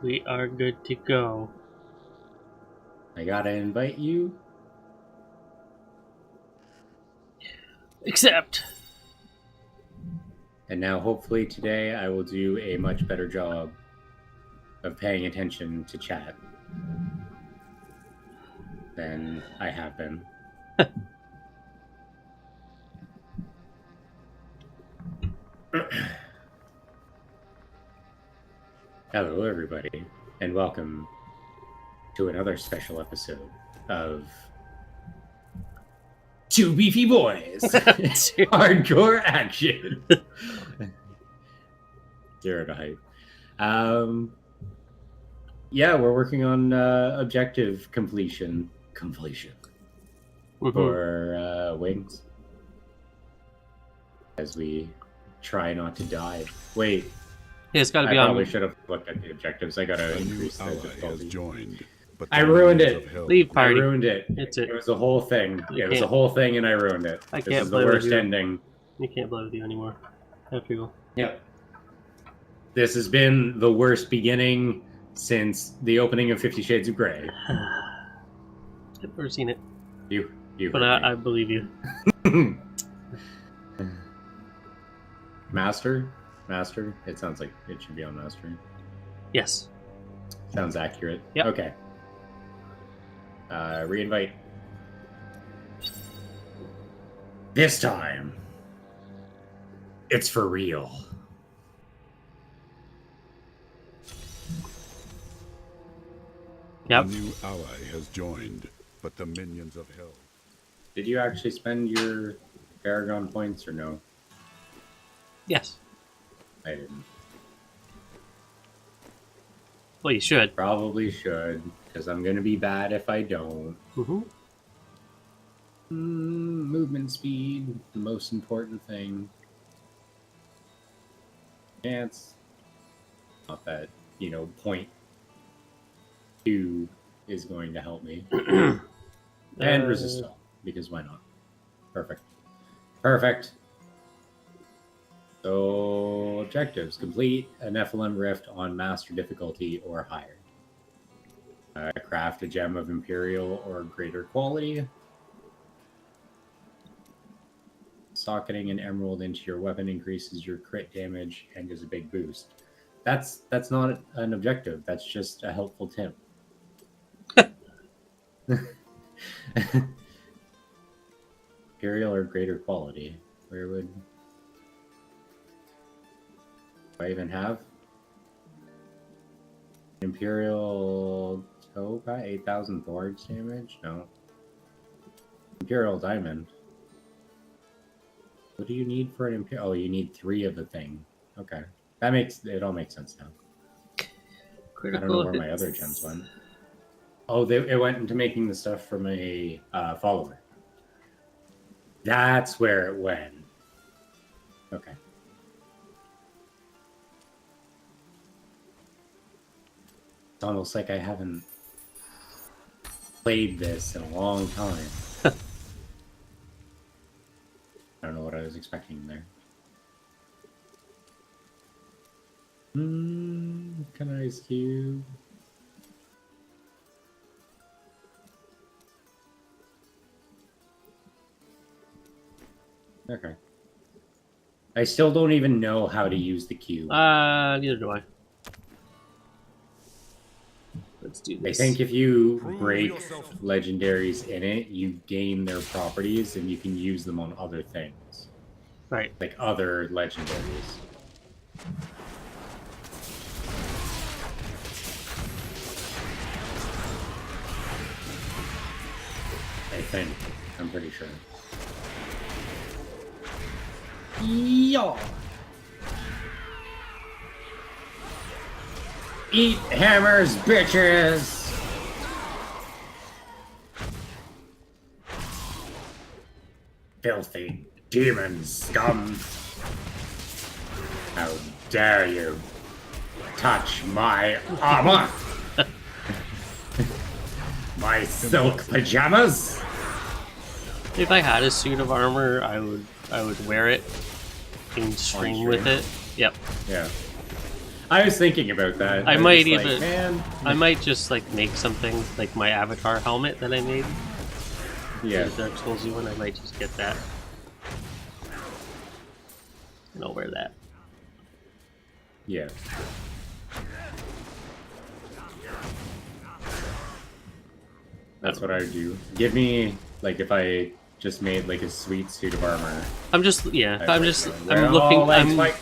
We are good to go. I gotta invite you. Except. And now, hopefully, today I will do a much better job of paying attention to chat than I have been. Hello, everybody, and welcome to another special episode of Two Beefy Boys Hardcore Action. Zero to hype. Yeah, we're working on objective completion for Wings as we try not to die. Wait. Yeah, it's gotta be I probably should have looked at the objectives. I gotta increase the difficulty. Joined, but I ruined it. Leave party. I ruined it. It's it. It was a whole thing. You It was a can't- whole thing, and I ruined it. I This can't is the play with worst you. ending. You can't play with you anymore. Have to go. Yep. This has been the worst beginning since the opening of 50 Shades of Grey. I've never seen it, You but heard I believe you. me. Master? It sounds like it should be on Master. Yes. Sounds accurate. Yep. Okay. Reinvite. This time, it's for real. Yep. A new ally has joined, but the minions of hell. Did you actually spend your Paragon points or no? Yes. I didn't. Well, you should. Probably should, because I'm going to be bad if I don't. Mm-hmm. Movement speed, the most important thing. Chance. Not that, point 2 is going to help me. And resist all, because why not? Perfect. So, objectives. Complete a Nephilim Rift on Master difficulty or higher. Craft a gem of Imperial or greater quality. Socketing an emerald into your weapon increases your crit damage and is a big boost. That's not an objective. That's just a helpful tip. Imperial or greater quality. Where would I even have? Imperial Toga, 8,000 Thorns damage? No. Imperial Diamond. What do you need for an Imperial? Oh, you need 3 of the thing. Okay. It all makes sense now. Critical I don't know where my other gems went. Oh, it went into making the stuff from a follower. That's where it went. Okay. It's almost like I haven't played this in a long time. I don't know what I was expecting there. Ice Cube. Okay. I still don't even know how to use the cube. Neither do I. Let's do I this. think if you break legendaries in it, you gain their properties and you can use them on other things. Right. Like other legendaries. I think. I'm pretty sure. Yo! Eat hammers, bitches! Filthy demon scum! How dare you touch my armor! My silk pajamas! If I had a suit of armor, I would wear it and stream with it. Yep. Yeah. I was thinking about that. I was might just even- man. I might just like make something like my avatar helmet that I made. Yeah. The Dark Souls one. I might just get that. And I'll wear that. Yeah. That's what I would do. Give me like if I just made like a sweet suit of armor. I'm just yeah. I'd I'm like just to I'm wear- looking. Oh, that's why-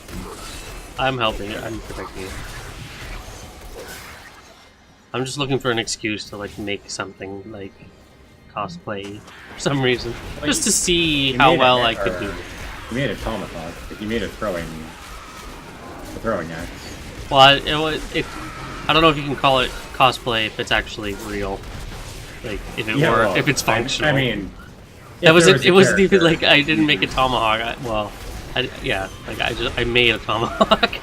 I'm helping. I'm protecting you. I'm just looking for an excuse to like make something like cosplay for some reason, Well, just to see you how made a well hit- I could or- do. You made a tomahawk. If you made a throwing axe. Well, I don't know if you can call it cosplay if it's actually real. Like if it were, well, if it's functional. I mean, that if was there it. a It wasn't even character- like I didn't make a tomahawk. I made a tomahawk.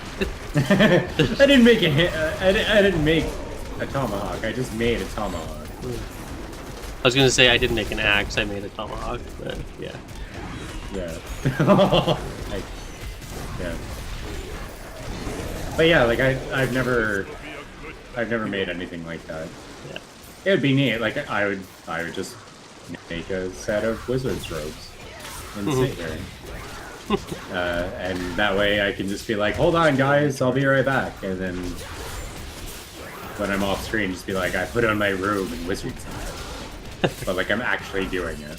I didn't make a hit. I didn't make a tomahawk. I just made a tomahawk. I was gonna say I didn't make an axe. I made a tomahawk, but yeah. Yeah. Yeah. But yeah, like I've never made anything like that. Yeah. It would be neat. Like I would just make a set of wizard's robes and sit here. And that way I can just be like, hold on guys, I'll be right back. And then when I'm off screen, just be like, I put on my robe and wizard's hat. But like I'm actually doing it.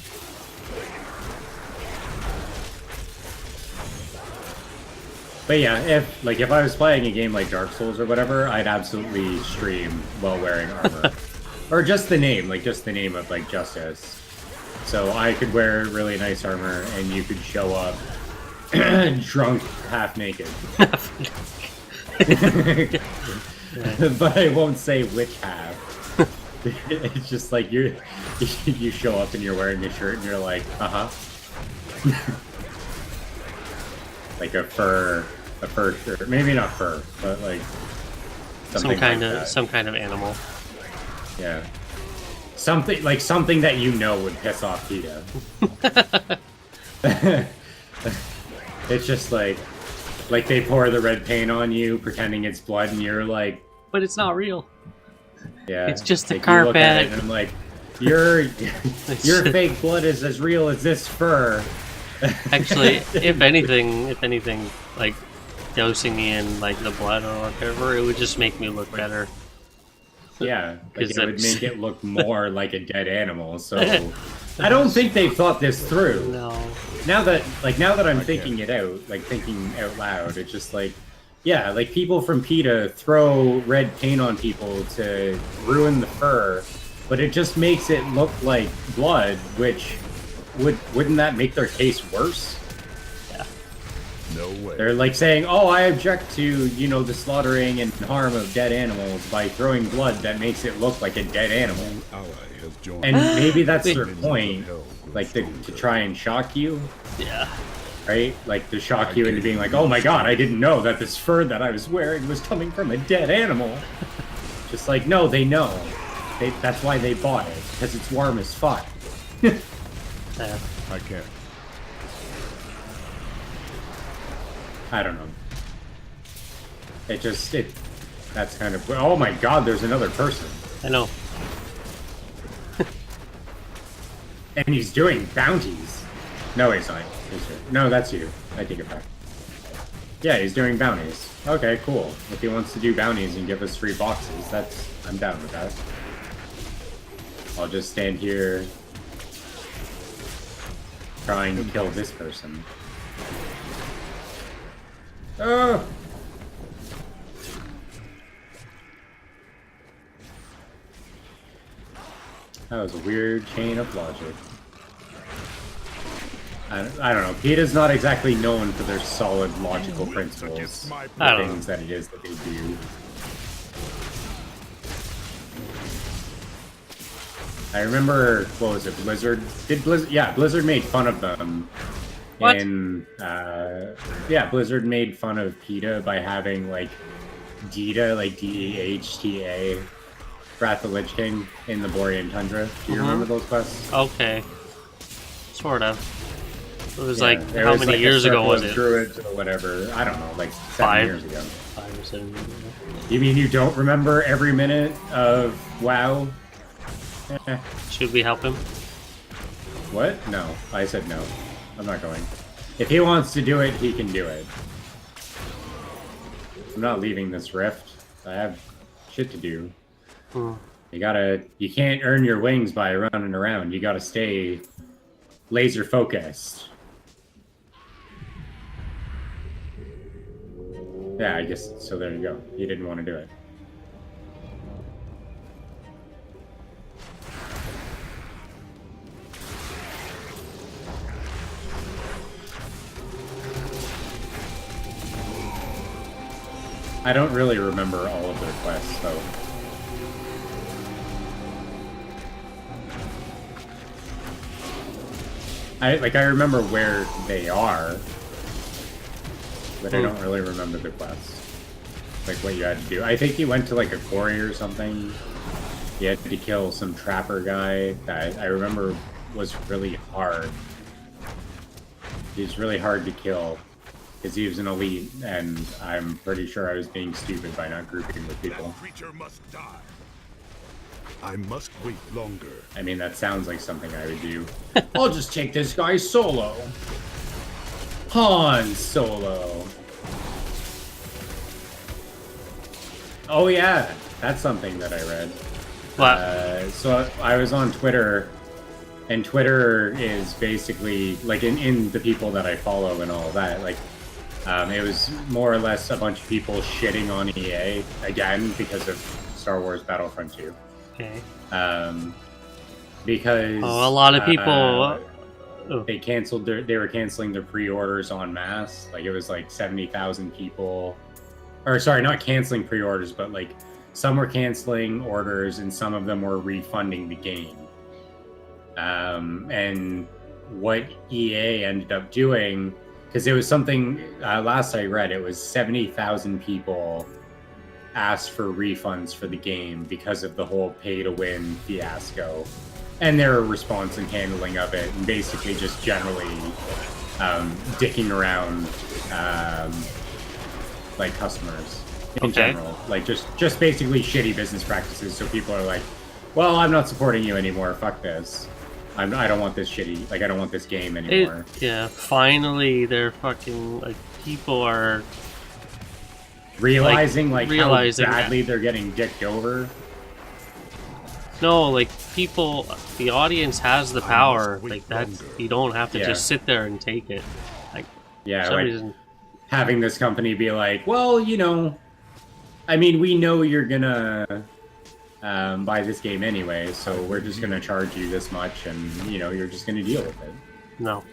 But yeah, if I was playing a game like Dark Souls or whatever, I'd absolutely stream while wearing armor. Or just the name of like Justice. So I could wear really nice armor and you could show up drunk, half naked. But I won't say which half. It's just like you show up and you're wearing a shirt and you're like, like a fur shirt. Maybe not fur, but like something some kind of animal. Yeah. Something that you know would piss off PETA. It's just like they pour the red paint on you, pretending it's blood, and you're like, But it's not real. yeah, It's just a like, you look at carpet. it and I'm like, your fake blood is as real as this fur. Actually, if anything, like dosing me in like the blood or whatever, it would just make me look better. Yeah, like 'Cause it would that's- make it look more like a dead animal. So I don't think they've thought this through. No. Now that I'm thinking it out, like thinking out loud, it's just like, yeah, like people from PETA throw red paint on people to ruin the fur, but it just makes it look like blood, which wouldn't that make their case worse? No way. They're like saying, "Oh, I object to, the slaughtering and harm of dead animals by throwing blood that makes it look like a dead animal." Ally has joined. And maybe that's their Minions of point, hell. like to try and shock you, Yeah. right? Like to shock you into being like, "Oh my god, I didn't know that this fur that I was wearing was coming from a dead animal." Just like, no, they know. That's why they bought it, because it's warm as fuck. Yeah. I can't. I don't know. That's kind of... Oh my god, there's another person. I know. And he's doing bounties. No, he's not. No, that's you. I take it back. Yeah, he's doing bounties. Okay, cool. If he wants to do bounties and give us free boxes, I'm down with that. I'll just stand here trying to kill this person. Oh! That was a weird chain of logic. I don't know. PETA's not exactly known for their solid logical principles. I The don't things that it is that they do. I remember, what was it, Blizzard? Yeah, Blizzard made fun of them. What? Yeah, Blizzard made fun of PETA by having, like, DEHTA, like DEHTA, Wrath of the Lich King in the Borean Tundra. Do you remember those quests? Okay. Sort of. It was Yeah, like, there how was, many like, a years ago was circle of it? druids or whatever. I don't know, like 7 5. years ago. 5 or 7 years ago. You mean you don't remember every minute of WoW? Eh. Should we help him? What? No. I said no. I'm not going. If he wants to do it, he can do it. I'm not leaving this rift. I have shit to do. You can't earn your wings by running around. You gotta stay laser focused. Yeah, I guess, so there you go. He didn't want to do it. I don't really remember all of their quests, though. I remember where they are, but I don't really remember the quests. Like what you had to do. I think he went to like a quarry or something. He had to kill some trapper guy that I remember was really hard. He was really hard to kill because he was an elite, and I'm pretty sure I was being stupid by not grouping with people. That creature must die. I must wait longer. I mean, that sounds like something I would do. I'll just take this guy solo. Han Solo. Oh yeah, that's something that I read. What? So I was on Twitter, and Twitter is basically, like, in the people that I follow and all that, like, it was more or less a bunch of people shitting on EA, again, because of Star Wars Battlefront 2. Okay. Because... Oh, a lot of people... they were canceling their pre-orders en masse. Like, it was like 70,000 people... Or, sorry, not canceling pre-orders, but, like, some were canceling orders and some of them were refunding the game. And what EA ended up doing... Because it was something... last I read, it was 70,000 people asked for refunds for the game because of the whole pay-to-win fiasco. And their response and handling of it, and basically just generally dicking around like customers in general, like just basically shitty business practices. So people are like, "Well, I'm not supporting you anymore. Fuck this. I don't want this shitty. Like, I don't want this game anymore." Yeah, finally, they're fucking like people are realizing realizing how badly they're getting dicked over. No, like, people, the audience has the power. Like, that's, you don't have to just sit there and take it. Like, yeah, for some like reason. Having this company be like, well, you know, I mean, we know you're gonna buy this game anyway, so we're just gonna charge you this much, and, you know, you're just gonna deal with it. No.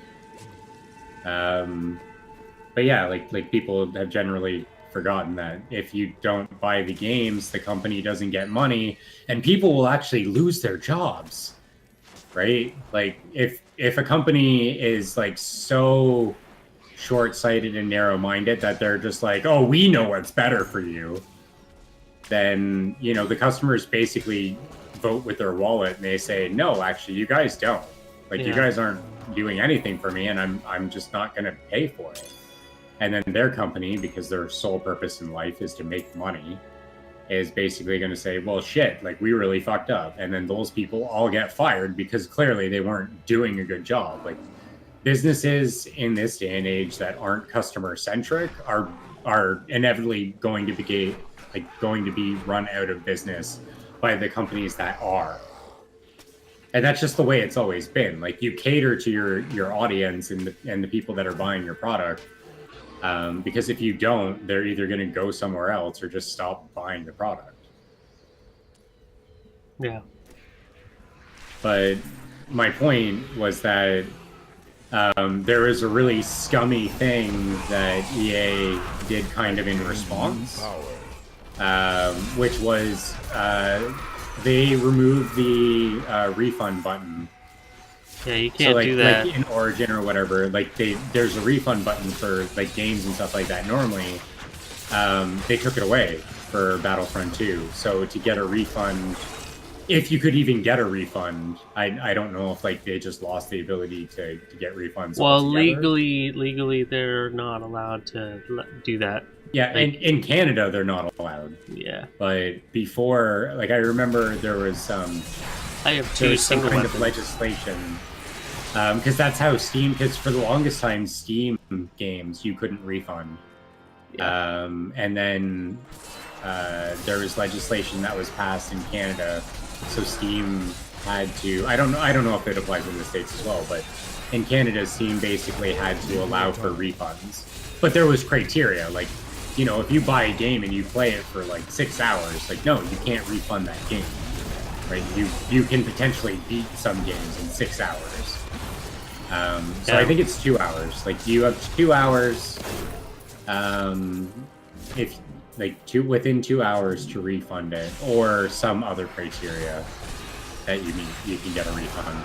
But yeah, like people have generally forgotten that if you don't buy the games, the company doesn't get money, and people will actually lose their jobs, right? Like, if a company is like so short-sighted and narrow-minded that they're just like, oh, we know what's better for you, then, you know, the customers basically vote with their wallet and they say, no, actually, you guys don't. Like, you guys aren't doing anything for me, and I'm just not going to pay for it. And then their company, because their sole purpose in life is to make money, is basically going to say, well, shit, like, we really fucked up. And then those people all get fired because clearly they weren't doing a good job. Like, businesses in this day and age that aren't customer-centric are inevitably going to be run out of business by the companies that are. And that's just the way it's always been. Like, you cater to your audience and the people that are buying your product. Because if you don't, they're either going to go somewhere else or just stop buying the product. Yeah. But my point was that there was a really scummy thing that EA did kind of in response, which was they removed the refund button. Yeah, you can't do that. Like in Origin or whatever, like there's a refund button for like games and stuff like that. Normally, they took it away for Battlefront 2. So to get a refund if you could even get a refund. I don't know if like they just lost the ability to get refunds Well, altogether. legally, they're not allowed to do that. Yeah, Like, and in Canada they're not allowed. yeah, But before, like I remember I have there two was some single kind weapons. of legislation because that's how Steam. Because for the longest time, Steam games you couldn't refund. Yeah. And then there was legislation that was passed in Canada, so Steam had to. I don't know if it applies in the States as well, but in Canada, Steam basically had to allow for refunds. But there was criteria, like, you know, if you buy a game and you play it for like 6 hours, like, no, you can't refund that game, right? You can potentially beat some games in 6 hours. So Yeah. I think it's 2 hours. Like, you have 2 hours. If like within 2 hours to refund it, or some other criteria that you meet, you can get a refund.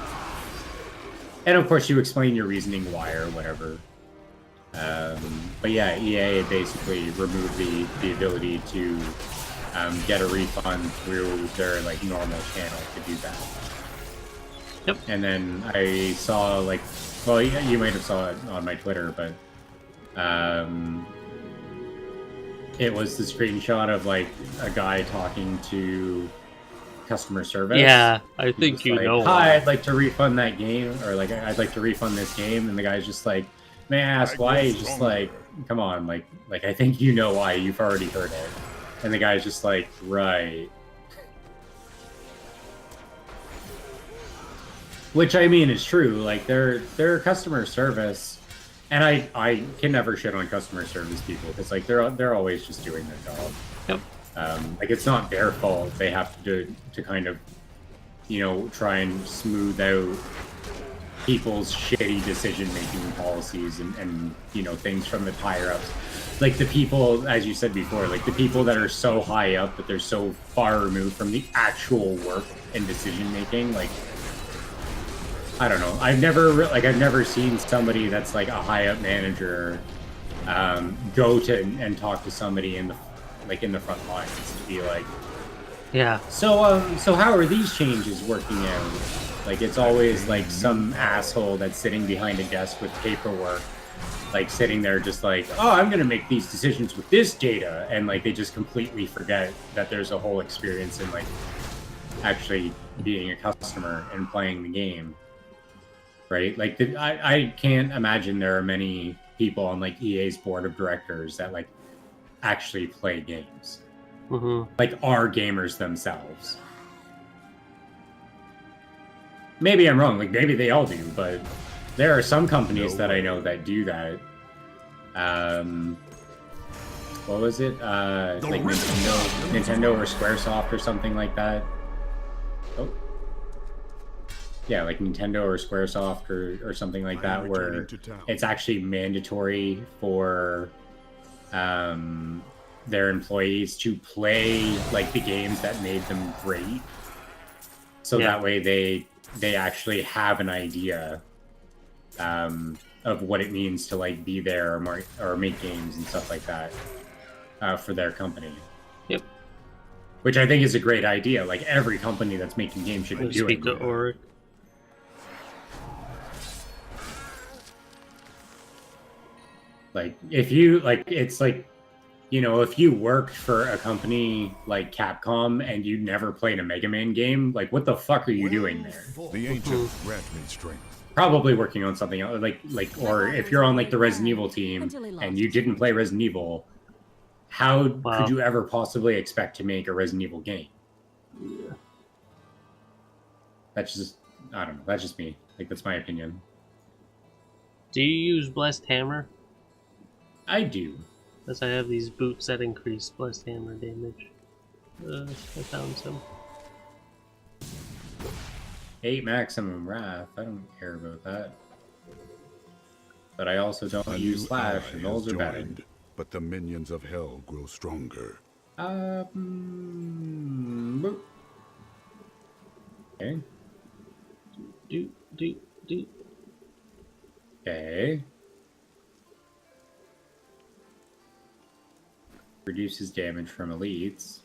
And of course, you explain your reasoning why or whatever. But yeah, EA basically removed the ability to get a refund through their like normal channel to do that. Yep. And then I saw like, well, you might have saw it on my Twitter, but it was the screenshot of like a guy talking to customer service. Yeah, I He's think just you like, know hi, why. I'd like to refund that game, or like I'd like to refund this game, and the guy's just like, may I ask why? He's just like, come on, like I think you know why. You've already heard it, and the guy's just like, right. Which I mean is true. Like their customer service, and I can never shit on customer service people because like they're always just doing their job. Yep. Like it's not their fault. They have to kind of, you know, try and smooth out people's shitty decision-making policies and you know, things from the higher ups. Like the people, as you said before, like the people that are so high up that they're so far removed from the actual work and decision-making. Like, I don't know. I've never seen somebody that's like a high up manager go to and talk to somebody in the front lines to be like, Yeah. so how are these changes working out? Like it's always like some asshole that's sitting behind a desk with paperwork, like sitting there just like, oh, I'm gonna make these decisions with this data, and like they just completely forget that there's a whole experience in like actually being a customer and playing the game. Right? Like I can't imagine there are many people on like EA's board of directors that like actually play games. Mm-hmm. Like are gamers themselves. Maybe I'm wrong, like maybe they all do, but there are some companies that I know that do that. What was it? Like Nintendo or Squaresoft or something like that. Oh. Yeah, like Nintendo or Squaresoft or something like that, where it's actually mandatory for their employees to play like the games that made them great, so that way they actually have an idea of what it means to like be there or make games and stuff like that for their company. Yep. Which I think is a great idea. Like every company that's making games should be doing Speak to that. Oric. Like if you like, it's like, you know, if you worked for a company like Capcom and you never played a Mega Man game, like what the fuck are you doing there? The ancients grant me strength. Probably working on something else, like, or if you're on like the Resident Evil team and you didn't play Resident Evil, how could you ever possibly expect to make a Resident Evil game? Yeah. That's just, I don't know. That's just me. Like that's my opinion. Do you use Blessed Hammer? I do. Because I have these boots that increase Blessed Hammer damage. I found some. 8 maximum wrath. I don't care about that. But I also don't use slash, and those are better. But the minions of hell grow stronger. Boop. Okay. Do. Okay. Reduces damage from elites.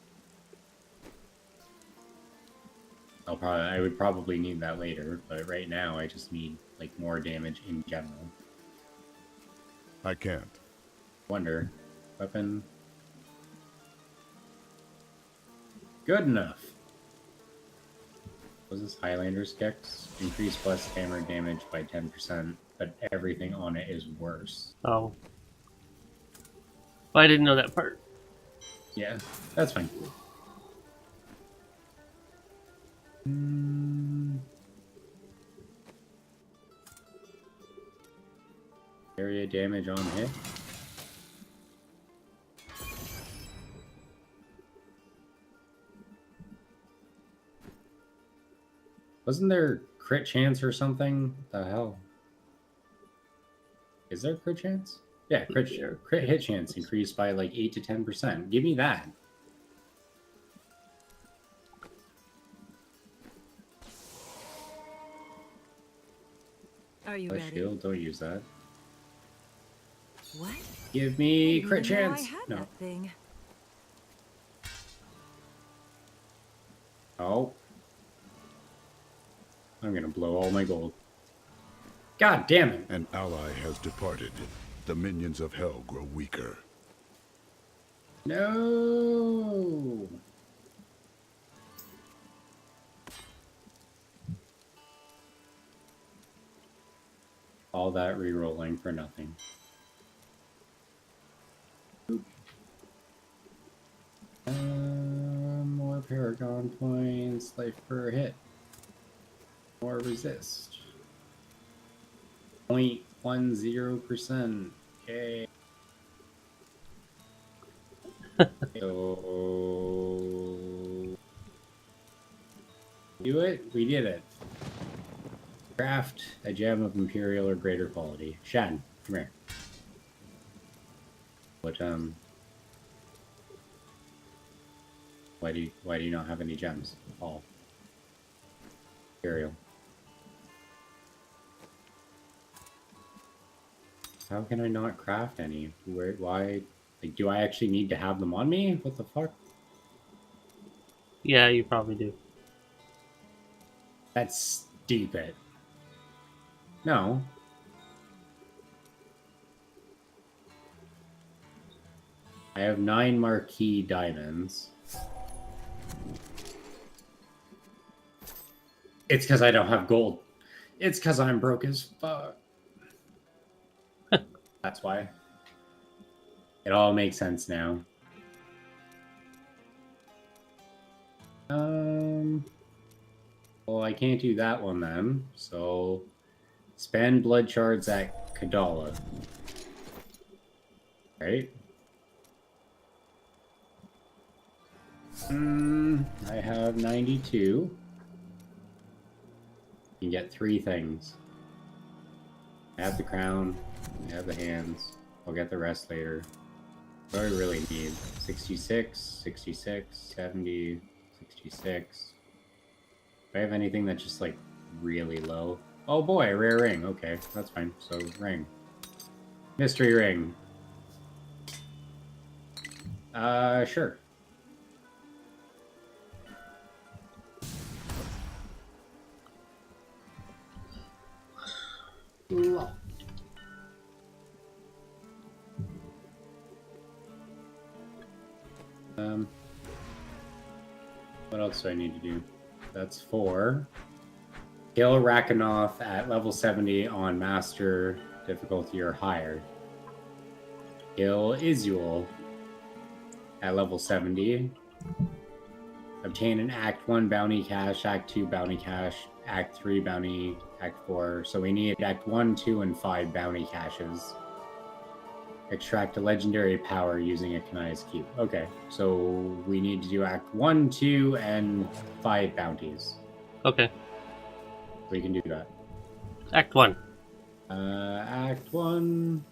I would probably need that later, but right now I just need like more damage in general. I can't. Wonder. Weapon. Good enough. Was this Highlander's Gex? Increase blessed hammer damage by 10%, but everything on it is worse. Oh. Well, I didn't know that part. Yeah, that's fine. Area damage on hit. Wasn't there crit chance or something? What the hell? Is there crit chance? Yeah, crit hit chance increased by like 8 to 10%. Give me that. Are you ready? Shield, don't use that. What? Give me I crit didn't know I chance. had No. that thing. Oh. I'm gonna blow all my gold. God damn it. An ally has departed. The minions of hell grow weaker. No. All that re-rolling for nothing. More Paragon points, life per hit. More resist. 0.10%. Okay. So... Do it? We did it. Craft a gem of imperial or greater quality. Shan, come here. What, why do you not have any gems? All. Imperial. How can I not craft any? Why? Like, do I actually need to have them on me? What the fuck? Yeah, you probably do. That's stupid. No. I have 9 marquee diamonds. It's because I don't have gold. It's because I'm broke as fuck. That's why. It all makes sense now. Well, I can't do that one then. So, spend blood shards at Kadala. Right? I have 92. You can get 3 things. I have the crown. I have the hands. I'll get the rest later. What do I really need? 66, 66, 70, 66. Do I have anything that's just like really low? Oh boy, a rare ring. Okay, that's fine. So, ring. Mystery ring. Sure. What else do I need to do? That's 4. Kill Rakanoth at level 70 on Master difficulty or higher. Kill Izuel at level 70. Obtain an Act 1 bounty cache, Act 2 bounty cache, Act 3 bounty, Act 4. So we need Act 1, 2, and 5 bounty caches. Extract a legendary power using a Kanai's Cube. Okay, so we need to do Act 1, 2, and 5 bounties. Okay. We can do that. Act 1. Act 1.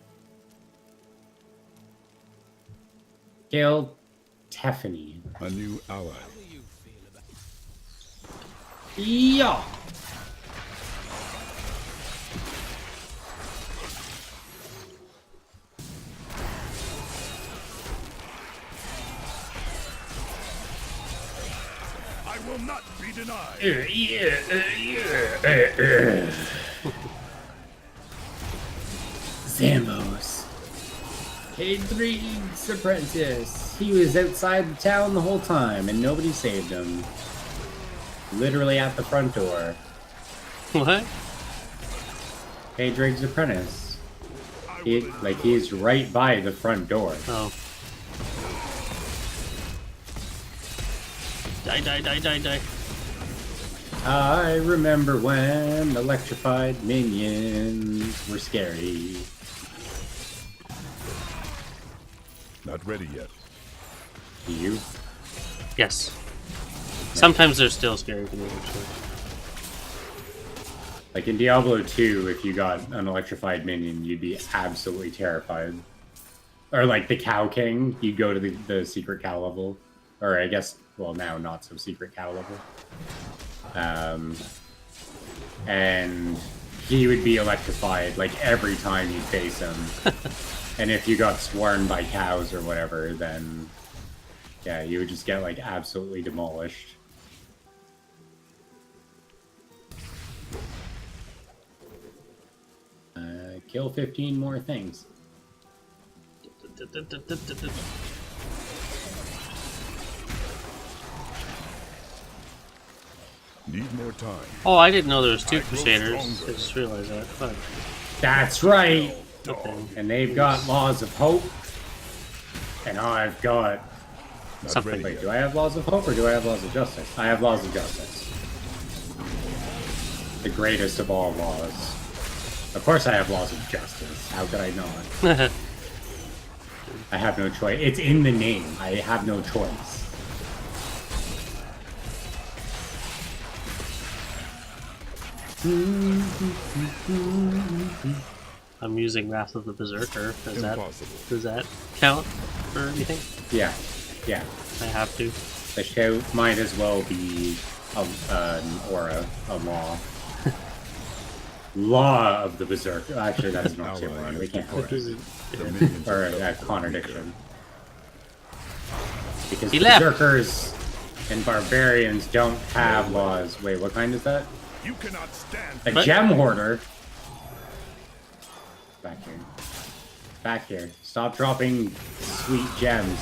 Kill Tiffany. A new ally. Yeah. I will not be denied. Zambos. K3's apprentice. He was outside the town the whole time and nobody saved him. Literally at the front door. What? K3's apprentice. He's right by the front door. Oh. Die. I remember when electrified minions were scary. Not ready yet. To you? Yes. Sometimes they're still scary to me, actually. Like in Diablo 2, if you got an electrified minion, you'd be absolutely terrified. Or like the Cow King, you'd go to the secret cow level. Or I guess, well, now not so secret cow level. And he would be electrified like every time you face him. And if you got swarmed by cows or whatever, then yeah, you would just get like absolutely demolished. Kill 15 more things. Need more time. Oh, I didn't know there was two Crusaders. I just realized that. Fuck. That's right! Okay. And they've got laws of hope. And I've got... Not Something. ready Wait, yet. do I have laws of hope or do I have laws of justice? I have laws of justice. The greatest of all laws. Of course I have laws of justice. How could I not? I have no choice. It's in the name. I have no choice. I'm using Wrath of the Berserker. Impossible. Does that count for anything? Yeah. Yeah. I have to. The show might as well be an aura, a law. Law of the Berserker. Actually, that is not oxymoron. We can't have it. The minions Or of a hell contradiction. Because He left. Berserkers and barbarians don't have laws. Wait, what kind is that? You cannot stand. A What? gem hoarder? Back here. Back here. Stop dropping sweet gems.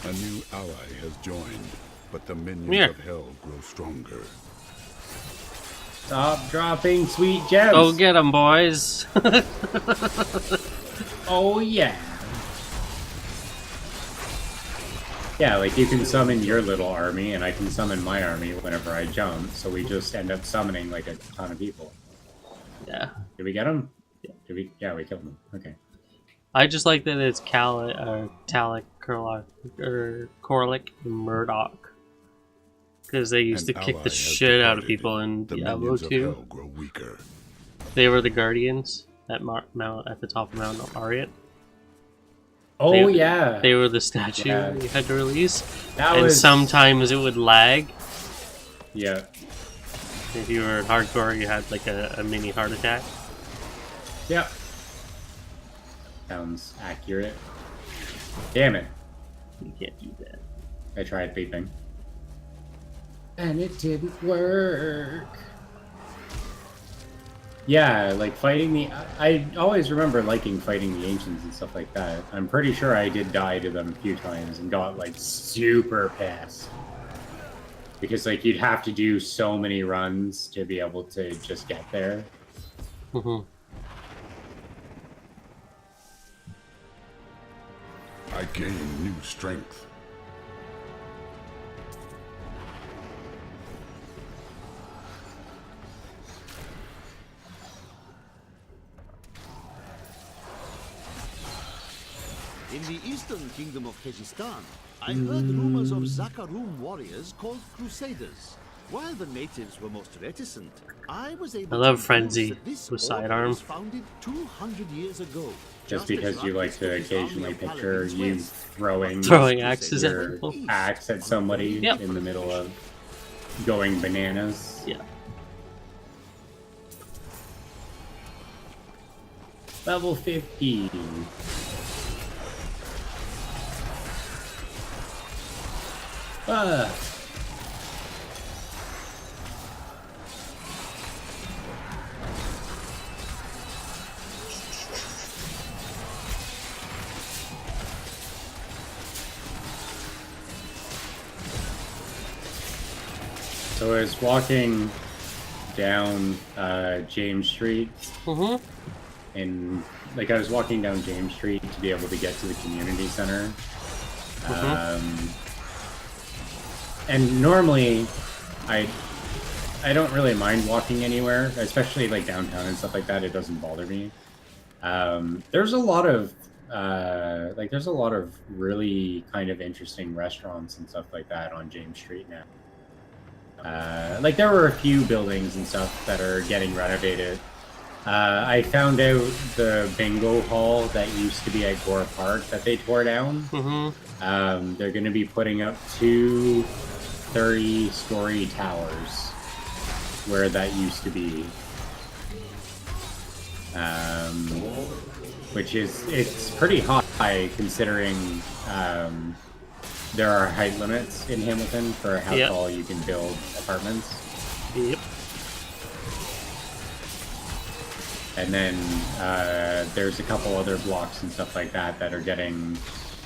A new ally has joined, but the minions Here. of hell grow stronger. Stop dropping sweet gems. Go get them, boys. Oh yeah. Yeah, like you can summon your little army and I can summon my army whenever I jump, so we just end up summoning like a ton of people. Yeah. Did we get them? Did we? Yeah, we killed them. Okay. I just like that it's Talik, Korlik, and Murdoch. Because they used An to kick ally the has shit out of departed. people in The Diablo minions of 2. hell grow weaker. They were the Guardians at at the top of Mount Ariat. Oh yeah. They were the statue Yeah. you had to release. That And was sometimes it would lag. yeah. If you were hardcore, you had like a mini heart attack. Yep. Sounds accurate. Damn it. You can't do that. I tried leaping. And it didn't work. Yeah, like fighting the... I always remember liking fighting the Ancients and stuff like that. I'm pretty sure I did die to them a few times and got like super pissed. Because like you'd have to do so many runs to be able to just get there. Mhm. I gain new strength. In the eastern kingdom of Kyrgyzstan, I heard rumors of Zakharum warriors called Crusaders. While the natives were most reticent, I was able I love to Frenzy that this with order sidearm. was founded 200 years ago. Just as because you like to Ruckus put his army occasionally of picture paladins you west. Throwing axes at your people. axe at somebody Yep. in the middle of going bananas. Yeah. Level 15. So I was walking down James Street, and like I was walking down James Street to be able to get to the community center. And normally, I don't really mind walking anywhere, especially like downtown and stuff like that. It doesn't bother me. There's a lot of really kind of interesting restaurants and stuff like that on James Street now. Like there were a few buildings and stuff that are getting renovated. I found out the bingo hall that used to be at Gore Park that they tore down. They're going to be putting up 2 30-story towers where that used to be. Which is, it's pretty high considering there are height limits in Hamilton for how tall you can build apartments. Yep. And then there's a couple other blocks and stuff like that that are getting...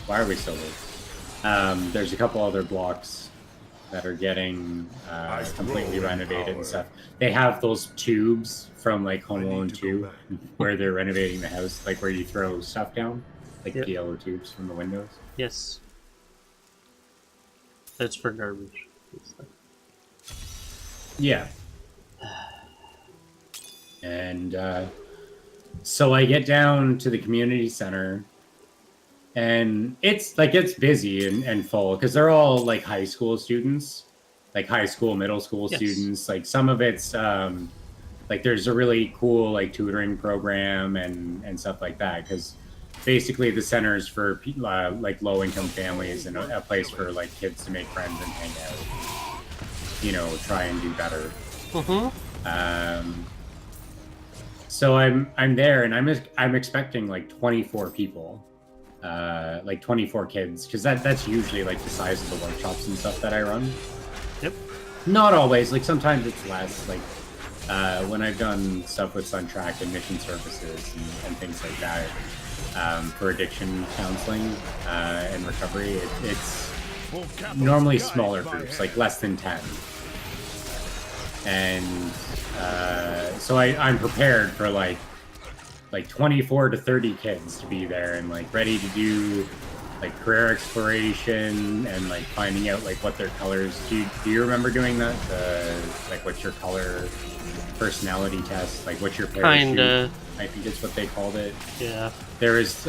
Why are we still late? There's a couple other blocks that are getting completely renovated and stuff. They have those tubes from like Home Alone 2 where they're renovating the house, like where you throw stuff down, like the yellow tubes from the windows. Yes. That's for garbage. Yeah. And so I get down to the community center, and it's busy and full because they're all like high school students, like high school, middle school students. Like some of it's like there's a really cool like tutoring program and stuff like that, because basically the center's for like low income families and a place for like kids to make friends and hang out, you know, try and do better. So I'm there, and I'm expecting like 24 people, like 24 kids, because that's usually like the size of the workshops and stuff that I run. Yep. Not always. Like sometimes it's less. Like when I've done stuff with Suntrack and mission services and things like that for addiction counseling and recovery, it's normally smaller groups, like less than 10. And so I'm prepared for like 24 to 30 kids to be there and like ready to do like career exploration and like finding out like what their colors. Do you remember doing that? Like what's your color personality test? Like what's your parachute? Kinda. I think it's what they called it. Yeah. There is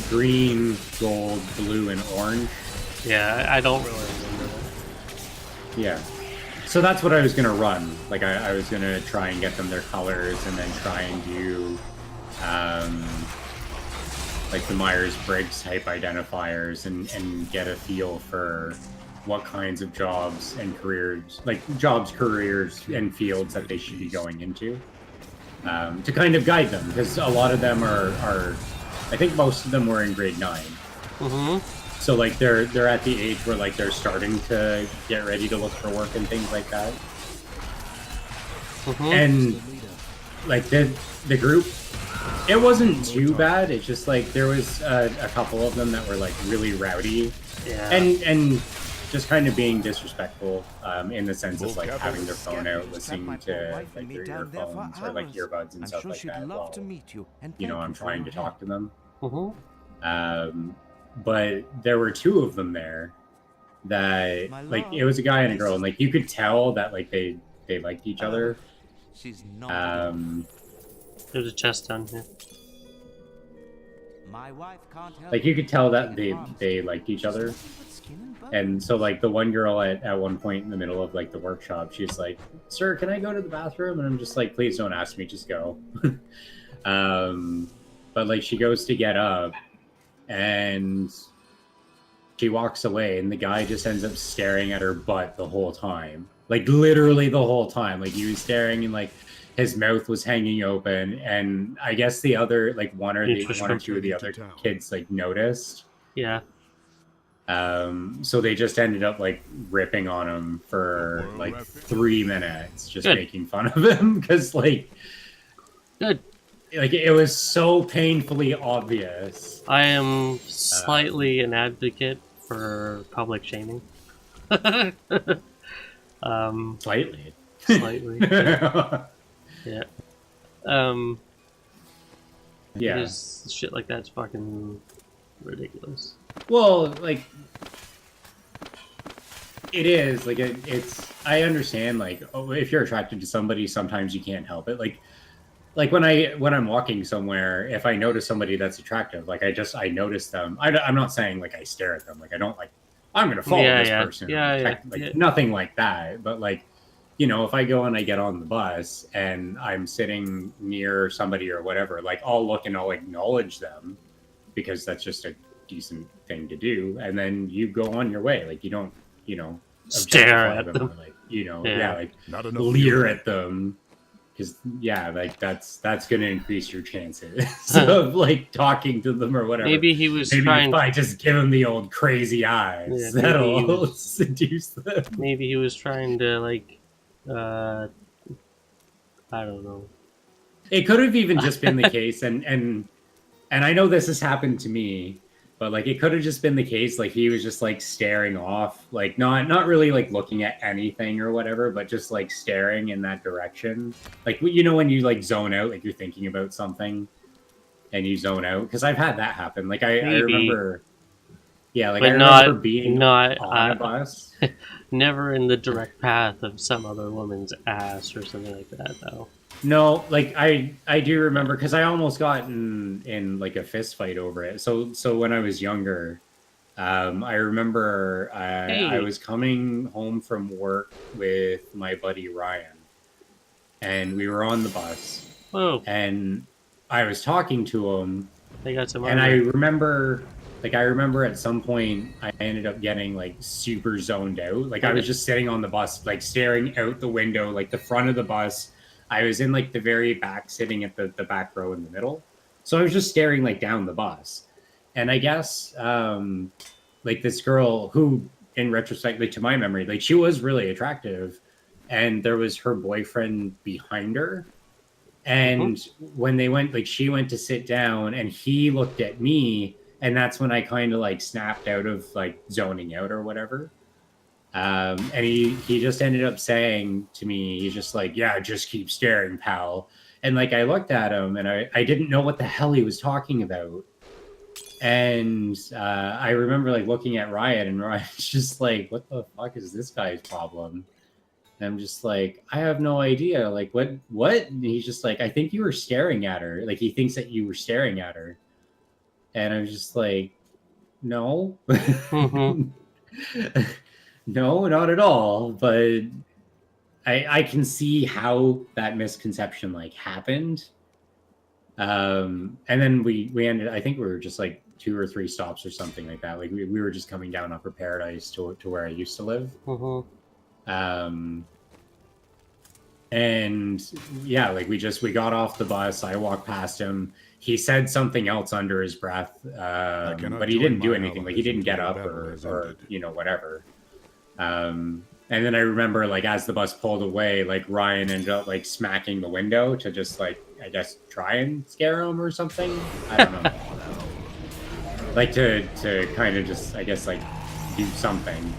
green, gold, blue, and orange. Yeah, I don't really remember that. Yeah. So that's what I was going to run. Like, I was going to try and get them their colors and then try and do, like, the Myers-Briggs type identifiers and get a feel for what kinds of jobs and careers, like, jobs, careers, and fields that they should be going into. To kind of guide them, because a lot of them are I think most of them were in grade 9. So like they're at the age where like they're starting to get ready to look for work and things like that. And like the group, it wasn't too bad. It's just like there was a couple of them that were like really rowdy, and just kind of being disrespectful in the sense of like having their phone out, listening to like their earphones or like earbuds and stuff like that. While, you know, I'm trying to talk to them. But there were 2 of them there that like it was a guy and a girl, and like you could tell that like they liked each other. There's a chest down here. Like you could tell that they liked each other. And so like the one girl at one point in the middle of like the workshop, she's like, "Sir, can I go to the bathroom?" And I'm just like, "Please don't ask me, just go." But like she goes to get up and she walks away, and the guy just ends up staring at her butt the whole time. Like literally the whole time. Like he was staring and like his mouth was hanging open, and I guess the other like one or 2 of the other kids like noticed. Yeah. So they just ended up like ripping on him for like 3 minutes, just making fun of him because like like it was so painfully obvious. I am slightly an advocate for public shaming. Slightly. Slightly. Yeah. Yeah. Because shit like that's fucking ridiculous. Well, like it is like it's. I understand. Like, oh, if you're attracted to somebody, sometimes you can't help it. Like when I'm walking somewhere, if I notice somebody that's attractive, like I notice them. I'm not saying like I stare at them. Like I don't like I'm gonna follow Yeah, this yeah, person. yeah, Like nothing like that. But like, you know, if I go and I get on the bus and I'm sitting near somebody or whatever, like I'll look and I'll acknowledge them because that's just a decent thing to do. And then you go on your way. Like you don't, you know, Stare objectify at them them. or like, you know, Yeah. like Not enough leer fuel. at them. Because yeah, like that's going to increase your chances of like talking to them or whatever. Maybe he was Maybe if trying. I just give them the old crazy Yeah, eyes, maybe he that'll was. seduce them. Maybe he was trying to like. I don't know. It could have even just been the case, and I know this has happened to me, but like it could have just been the case, like he was just like staring off, like not really like looking at anything or whatever, but just like staring in that direction. Like you know when you like zone out, like you're thinking about something and you zone out. Because I've had that happen. Like I Maybe, remember, yeah, like I but remember being not. on a bus. Never in the direct path of some other woman's ass or something like that, though. No, like I do remember because I almost got in like a fist fight over it. So when I was younger, I remember I Hey, was coming home from work with my buddy Ryan, and we were on the bus, whoa, and I was talking to him, they got some and I armor. remember. Like I remember at some point I ended up getting like super zoned out. Like I was Okay. just sitting on the bus, like staring out the window, like the front of the bus. I was in like the very back, sitting at the back row in the middle. So I was just staring like down the bus. And I guess like this girl who in retrospect, like to my memory, like she was really attractive. And there was her boyfriend behind her. Mm-hmm. And when they went, like she went to sit down and he looked at me, and that's when I kind of like snapped out of like zoning out or whatever. And he just ended up saying to me, he's just like, yeah, just keep staring, pal. And like I looked at him and I didn't know what the hell he was talking about. And I remember like looking at Ryan, and Ryan's just like, what the fuck is this guy's problem? And I'm just like, I have no idea. Like, what? And he's just like, I think you were staring at her. Like, he thinks that you were staring at her. And I'm just like, no. Mm-hmm. No, not at all. But I can see how that misconception like happened. And then we ended, I think we were just like 2 or 3 stops or something like that. Like we were just coming down Upper Paradise to where I used to live. Mm-hmm. Um, and yeah, like we got off the bus. I walked past him. He said something else under his breath, but he didn't do anything. Like he didn't get up or you know whatever. And then I remember like as the bus pulled away, like Ryan ended up like smacking the window to just like I guess try and scare him or something. I don't know. Like to kind of just I guess like do something.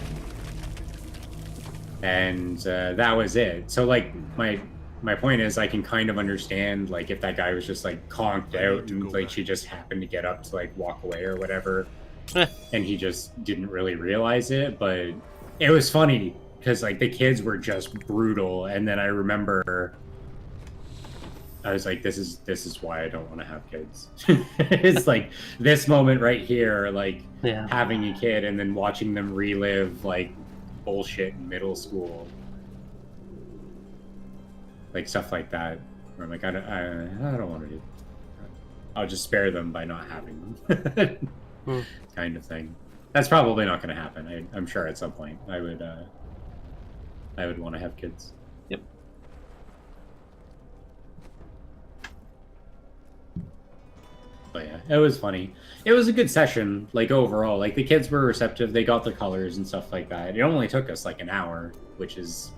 And that was it. So like my point is I can kind of understand like if that guy was just like conked out and like she just happened to get up to like walk away or whatever and he just didn't really realize it. But it was funny because like the kids were just brutal. And then I remember I was like, this is why I don't want to have kids. It's like this moment right here, like Yeah. having a kid and then watching them relive like bullshit in middle school, like stuff like that. Where I'm like, I don't want to do. I'll just spare them by not having them, kind of thing. That's probably not going to happen. I'm sure at some point I would want to have kids. Yep. But yeah, it was funny. It was a good session, like overall. Like the kids were receptive. They got their colors and stuff like that. It only took us like an hour, which is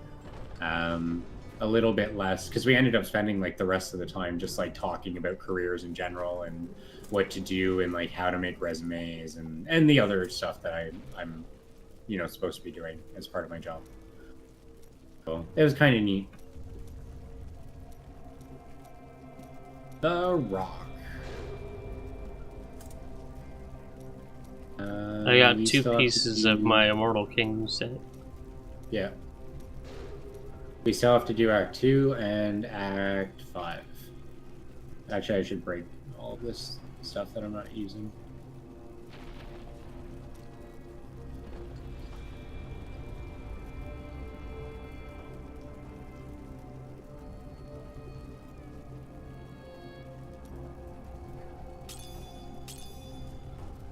a little bit less because we ended up spending like the rest of the time just like talking about careers in general and what to do and like how to make resumes and the other stuff that I'm supposed to be doing as part of my job. it was kind of neat. The Rock. I got we 2 still have to pieces of do- my Immortal King set. Yeah. We still have to do Act 2 and Act 5. Actually, I should break all of this stuff that I'm not using.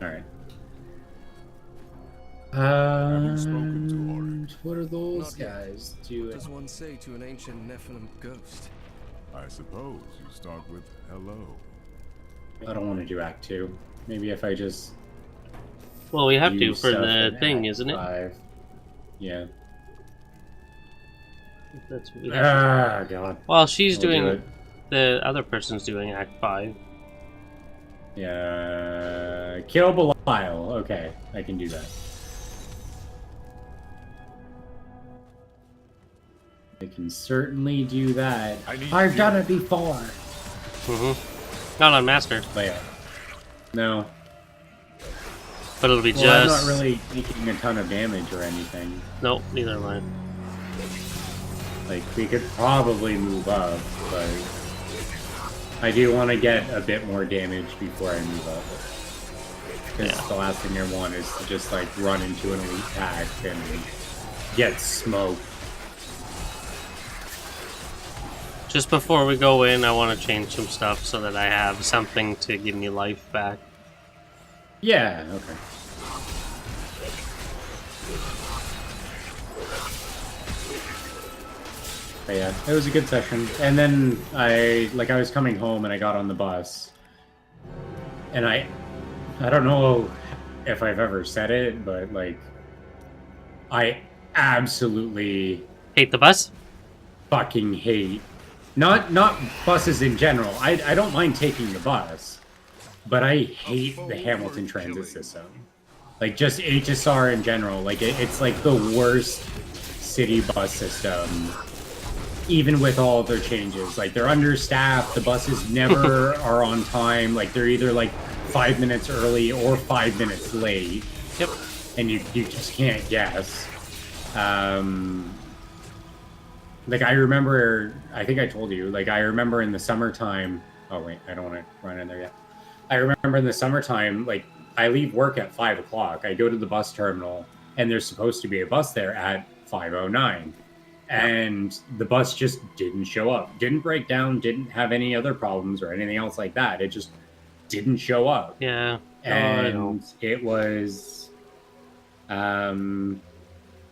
Alright. you spoken to Ori? What are those Not yet. guys What doing? does one say to an ancient Nephilim ghost? I suppose you start with hello. I don't want to do Act 2. Maybe if I just Well, we have to do for stuff the in thing, Act isn't it? 5. Yeah. That's what we have to- Ah, God. Well, she's We'll do doing. it. The other person's doing Act 5. Yeah. Kill Belial. Okay, I can do that. I can certainly do that. I've done it before. Not on Master, But yeah. No. but it'll be Well, I'm just. not really taking a ton of damage or anything. Nope, neither am I. Like, we could probably move up, but I do want to get a bit more damage before I move up. Because Yeah. the last thing I want is to just, like, run into an elite pack and get smoked. Just before we go in, I want to change some stuff so that I have something to give me life back. Yeah, okay. But yeah, it was a good session. And then I was coming home and I got on the bus. And I don't know if I've ever said it, but like, I absolutely Hate the bus? fucking hate, not buses in general. I don't mind taking the bus, but I hate the Hamilton transit system. Like, just HSR in general. Like, it's like the worst city bus system. Even with all of their changes, like, they're understaffed, the buses never are on time, like, they're either like 5 minutes early or 5 minutes late. Yep. And you just can't guess. Like, I remember, I think I told you, like, I remember in the summertime, oh wait, I don't want to run in there yet. I remember in the summertime, like, I leave work at 5 o'clock, I go to the bus terminal, and there's supposed to be a bus there at 5:09. And the bus just didn't show up. Didn't break down, didn't have any other problems or anything else like that. It just didn't show up. Yeah. And it was,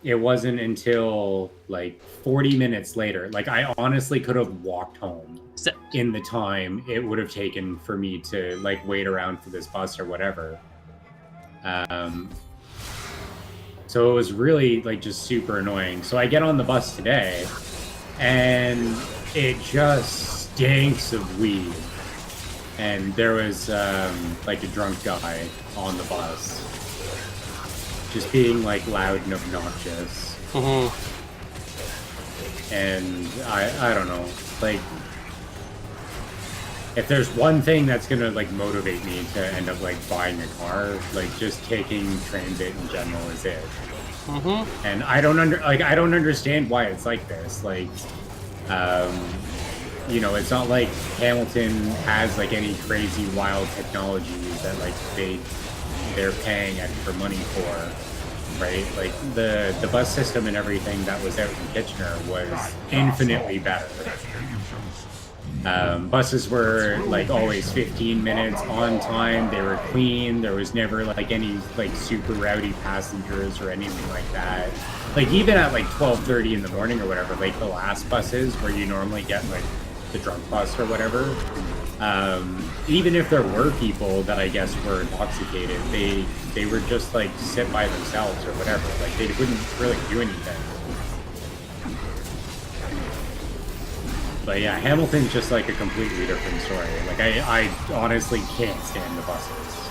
it wasn't until like 40 minutes later. Like, I honestly could have walked home in the time it would have taken for me to like wait around for this bus or whatever. So it was really like just super annoying. So I get on the bus today and it just stinks of weed. And there was like a drunk guy on the bus just being like loud and obnoxious. And I don't know, like, if there's one thing that's gonna like motivate me to end up like buying a car, like just taking transit in general is it. And I don't understand why it's like this. Like, you know, it's not like Hamilton has like any crazy wild technology that like they're paying extra money for, right? Like the bus system and everything that was out in Kitchener was infinitely better. Buses were like always 15 minutes on time. They were clean. There was never like any like super rowdy passengers or anything like that. Like, even at like 12:30 in the morning or whatever, like the last buses where you normally get like the drunk bus or whatever, even if there were people that I guess were intoxicated, they were just like sit by themselves or whatever. Like, they wouldn't really do anything. But yeah, Hamilton's just like a completely different story. Like, I honestly can't stand the buses.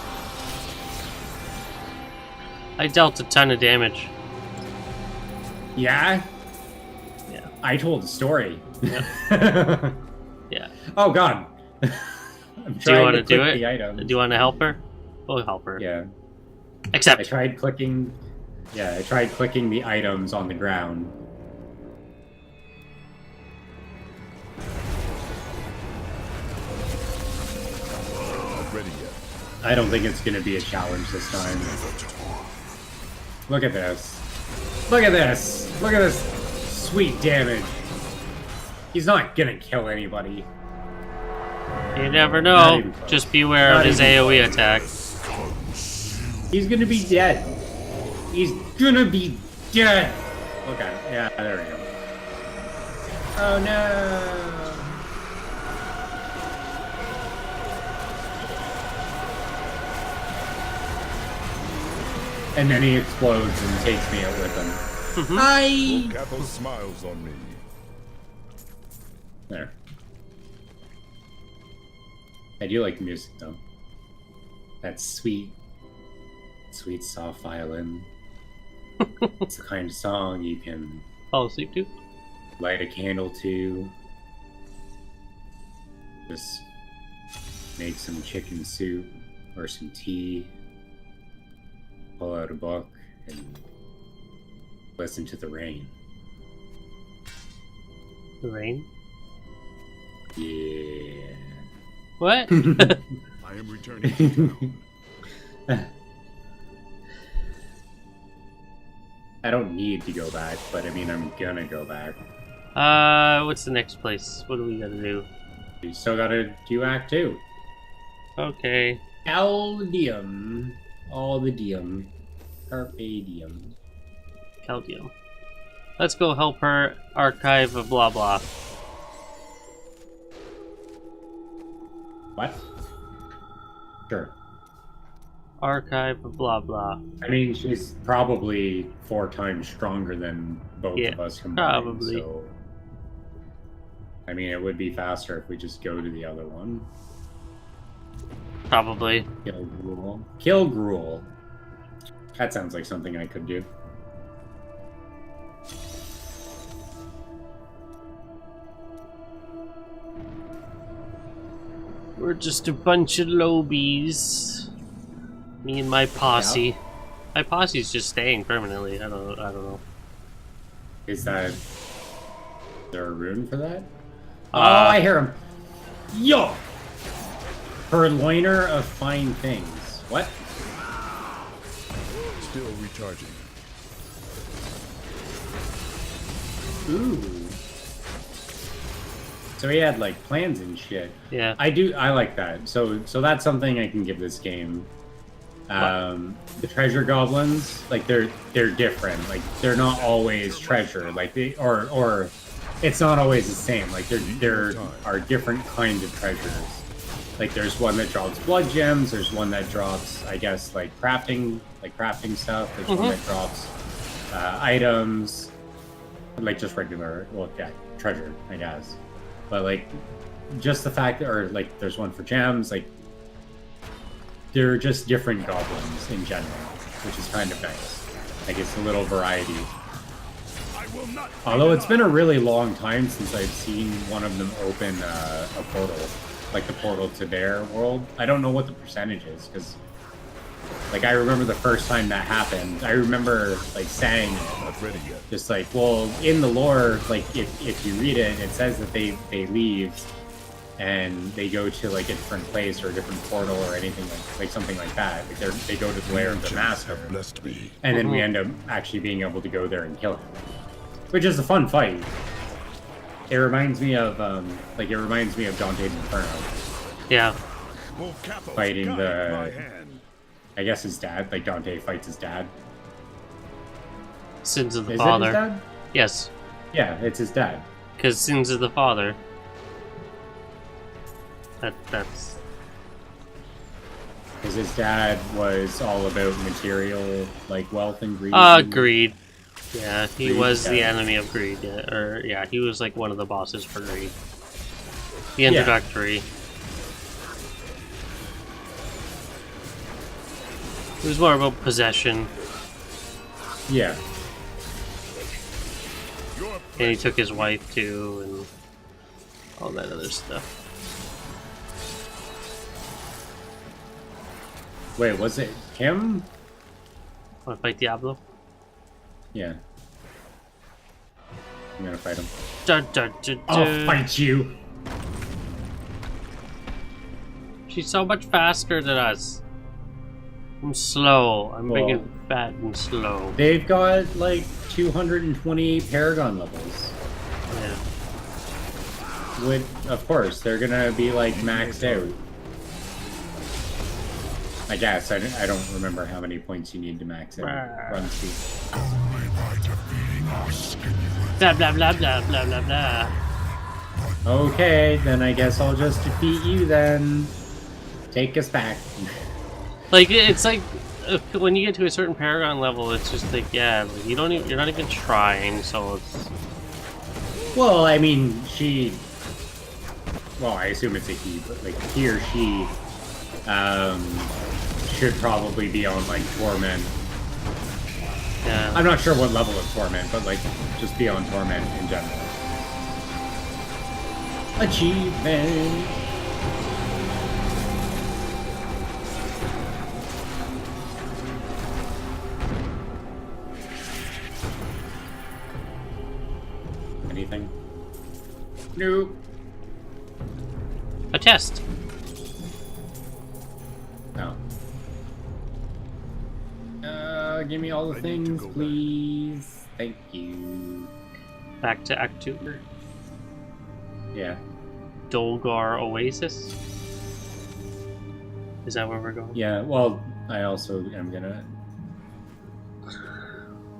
I dealt a ton of damage. Yeah? Yeah. I told a story. Yeah. Oh god. I'm Do you want to click do it? the item. Do you want to help her? We'll help her. Yeah. Accept. I tried clicking. Yeah, I tried clicking the items on the ground. Not ready yet. I don't think it's gonna be a challenge this time. Look at this. Look at this. Look at this sweet damage. He's not gonna kill anybody. You never Not know. even close. Just beware Not of his even AoE attack. He's gonna be dead. He's gonna be dead. Okay, yeah, there we go. Oh no. And then he explodes and takes me out with him. Hi! Capo smiles on me. There. I do like the music though. That's sweet. Sweet soft violin. It's the kind of song you can Fall asleep too? light a candle to. Just make some chicken soup or some tea. Pull out a book and listen to the rain. The rain? Yeah. What? I am returning to town. I don't need to go back, but I mean, I'm gonna go back. What's the next place? What do we gotta do? You still gotta do Act 2. Okay. All the diem. Carpe diem. Caldium. Let's go help her archive of blah blah. What? Sure. Archive of blah blah. I mean, she's probably 4 times stronger than both Yeah, of us combined. probably. So, I mean, it would be faster if we just go to the other one. Probably. Kill Gruul. Kill Gruul. That sounds like something I could do. We're just a bunch of lobies. Me and my posse. Yeah. My posse's just staying permanently. I don't know. Is there a rune for that? Oh, Uh, I hear him. Yo! Purloiner of fine things. What? Still recharging. Ooh. So he had like plans and shit. Yeah. I like that. So that's something I can give this game. The treasure goblins, like they're different. Like they're not always treasure. Like they or it's not always the same. Like there are different kinds of treasures. Like there's one that drops blood gems. There's one that drops, I guess, like crafting stuff. There's one that drops items, like just regular, well, yeah, treasure, I guess. But like, just the fact that, or like, there's one for gems. Like, they're just different goblins in general, which is kind of nice. Like it's a little variety. Although it's been a really long time since I've seen one of them open a portal, like the portal to their world. I don't know what the percentage is, because like I remember the first time that happened. I remember like saying, Not ready yet. just like, well, in the lore, like if you read it, it says that they leave and they go to like a different place or a different portal or anything like something like that. Like they go to the lair of the master, Blessed me. and then we end up actually being able to go there and kill him, which is a fun fight. It reminds me of Dante's Inferno, Yeah. Well, Capo, Fighting guide the- my hand. I guess his dad. Like Dante fights his dad. Sins of the Is father. it his dad? Yes. Yeah, it's his dad. Because sins of the father. That's Because his dad was all about material, like wealth and greed. greed. Yeah, he Greed, was the yeah. enemy of greed. Yeah, or yeah, he was like one of the bosses for greed. The introductory. It was more about possession. Yeah. And he took his wife too, and all that other stuff. Wait, was it him? Want to fight Diablo? Yeah. I'm gonna fight him. Dun, dun, dun, I'll dun. fight you! She's so much faster than us. I'm slow. I'm big and fat and slow. They've got like 228 Paragon levels. Yeah. Of course, they're gonna be like maxed out. I guess. I don't remember how many points you need to max out run speed. Blah blah blah blah blah blah blah. Okay, then I guess I'll just defeat you then. Take us back. Like it's like when you get to a certain Paragon level, it's just like yeah, like you're not even trying. So it's Well, I mean, well, I assume it's a he, but like he or she should probably be on like Torment. yeah. I'm not sure what level of Torment, but like just be on Torment in general. Achievement. Anything? Nope. A test. No. Give me all the I need to things, go back. please. Thank you. Back to Act 2. Yeah. Dolgar Oasis. Is that where we're going? Yeah, well, I also am gonna...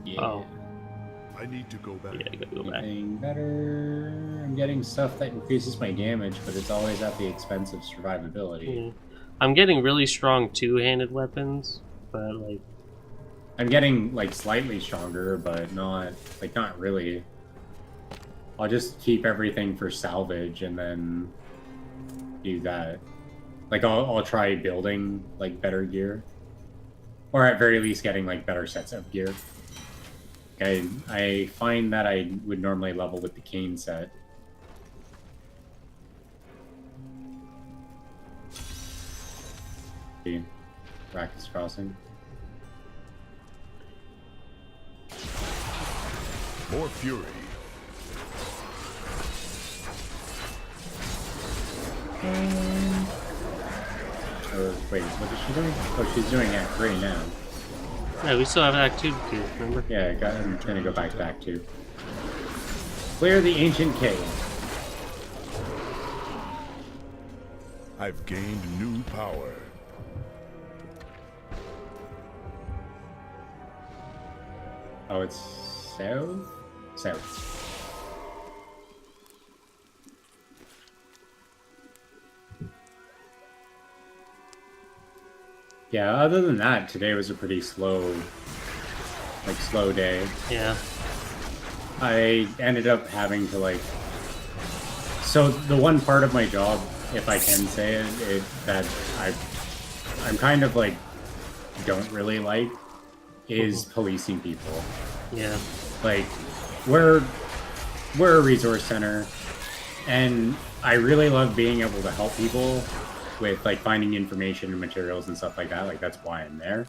Yeah. Oh, I need to go back. yeah, I gotta go back. Anything better? I'm getting stuff that increases my damage, but it's always at the expense of survivability. Yeah. I'm getting really strong two-handed weapons, but like, I'm getting, like, slightly stronger, but not really. I'll just keep everything for salvage and then do that. Like, I'll try building, like, better gear. Or at very least getting, like, better sets of gear. I find that I would normally level with the cane set. See, Rackets Crossing. More fury. Wait, what is she doing? Oh, she's doing Act 3 now. yeah, we still have Act 2 to do, remember? Yeah, I'm gonna go back to Act 2. Clear the ancient cave. I've gained new power. Oh, it's south? South. Yeah, other than that, today was a pretty slow day. Yeah. I ended up having to, like... So, the one part of my job, if I can say it that I'm kind of, like, don't really like, is policing people. Yeah. Like, we're a resource center, and I really love being able to help people with, like, finding information and materials and stuff like that. Like, that's why I'm there.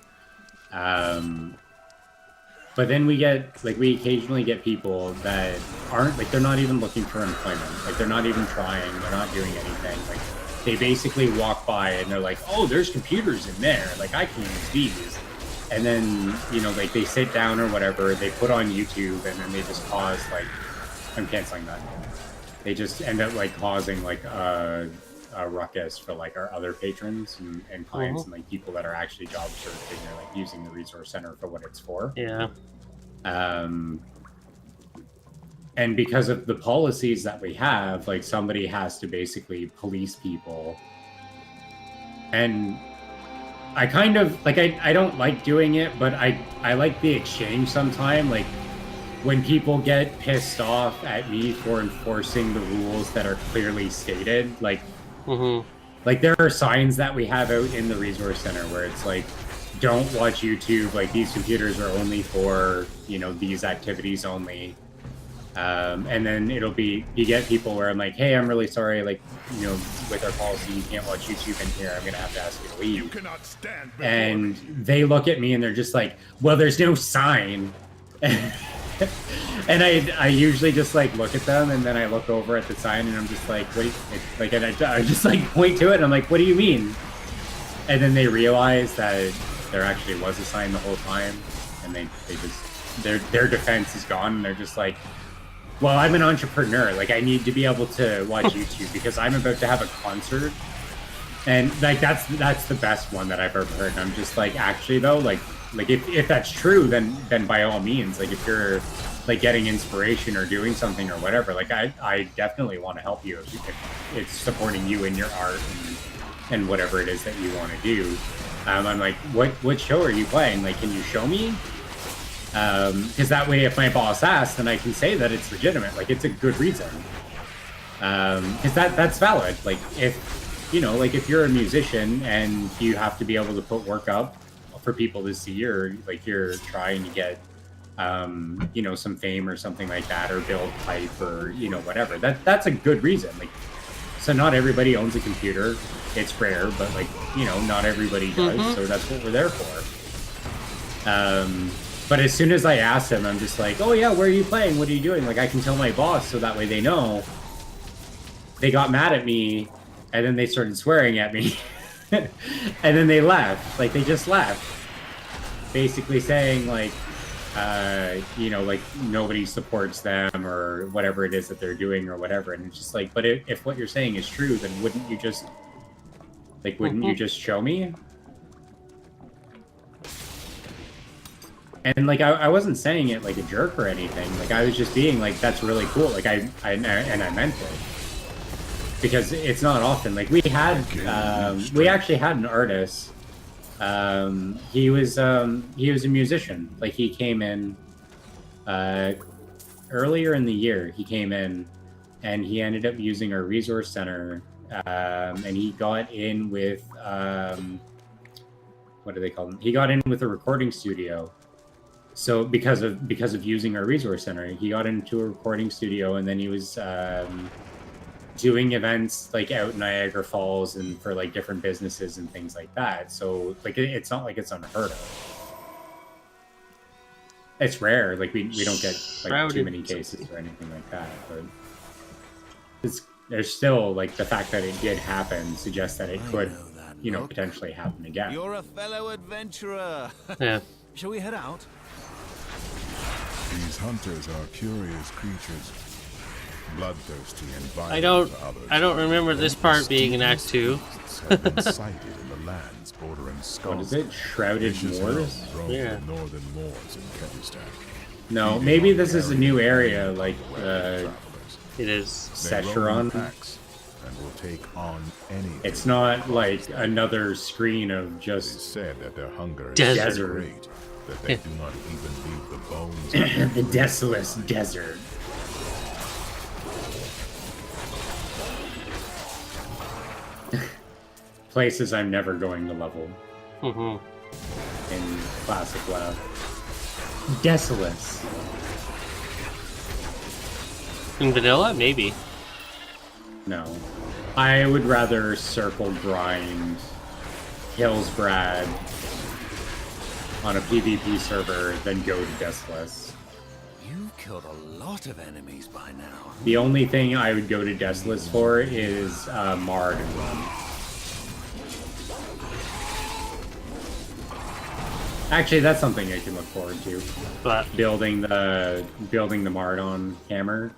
But then we occasionally get people that aren't, like, they're not even looking for employment. Like, they're not even trying. They're not doing anything. Like, they basically walk by and they're like, oh, there's computers in there. Like, I can use these. And then, you know, like, they sit down or whatever, they put on YouTube, and then they just cause, like, I'm canceling that. They just end up, like, causing, like, a ruckus for, like, our other patrons and clients and, like, people that are actually job searching or, like, using the resource center for what it's for. Yeah. And because of the policies that we have, like, somebody has to basically police people. And I kind of, like, I don't like doing it, but I like the exchange sometime. Like, when people get pissed off at me for enforcing the rules that are clearly stated, like, like, there are signs that we have out in the resource center where it's like, don't watch YouTube, like, these computers are only for, you know, these activities only. And then it'll be, you get people where I'm like, hey, I'm really sorry, like, you know, with our policy, you can't watch YouTube in here. I'm gonna have to ask you to leave. You cannot stand before And me. they look at me and they're just like, well, there's no sign. And I usually just like look at them and then I look over at the sign and I'm just like, wait, like, and I just like point to it and I'm like, what do you mean? And then they realize that there actually was a sign the whole time, and they just, their defense is gone, and they're just like, well, I'm an entrepreneur, like I need to be able to watch YouTube because I'm about to have a concert. And like that's the best one that I've ever heard. And I'm just like, actually though, like if that's true, then by all means, like if you're like getting inspiration or doing something or whatever, like I definitely want to help you if it's supporting you in your art and whatever it is that you want to do. I'm like, what show are you playing? Like, can you show me? Because that way, if my boss asks, then I can say that it's legitimate. Like, it's a good reason. Because that's valid. Like, if you know, like if you're a musician and you have to be able to put work up for people to see, or like you're trying to get, you know, some fame or something like that, or build hype or you know whatever. That's a good reason. Like, so not everybody owns a computer. It's rare, but like you know, not everybody does. So that's what we're there for. But as soon as I ask them, I'm just like, oh yeah, where are you playing? What are you doing? Like I can tell my boss, so that way they know. They got mad at me, and then they started swearing at me, and then they left. Like they just left, basically saying like, you know, like nobody supports them or whatever it is that they're doing or whatever. And it's just like, but if what you're saying is true, then wouldn't you just you just show me? And like I wasn't saying it like a jerk or anything. Like I was just being like, that's really cool. Like I meant it. Because it's not often. Like we actually had an artist. He was a musician. Like he came in earlier in the year. He came in, and he ended up using our resource center. And he got in with what do they call them? He got in with a recording studio. So because of using our resource center, he got into a recording studio, and then he was doing events like out in Niagara Falls and for like different businesses and things like that. So like it's not like it's unheard of. It's rare. Like we don't get like too many cases or anything like that. But there's still like the fact that it did happen suggests that it could, you know, potentially happen again. You're a fellow adventurer. Yeah. Shall we head out? These hunters are curious creatures, bloodthirsty and violent. I don't remember this part being in Act 2. Have been sighted in the lands bordering Scotland. What is it? Shrouded Moors? Yeah. Northern moors in Kyrgyzstan. No, maybe this is a new area, like It is. Secheron. And will take on anything. It's not like another screen of They just said that their hunger is Desert. so great that they do not even leave the bones. the desolate desert. Places I'm never going to level in classic WoW. Desolate. In vanilla, maybe. No. I would rather circle grind Hillsbrad on a PvP server than go to Desolus. You've killed a lot of enemies by now. The only thing I would go to Desolus for is Mard and Run. Actually, that's something I can look forward to. But Building the Mardon hammer.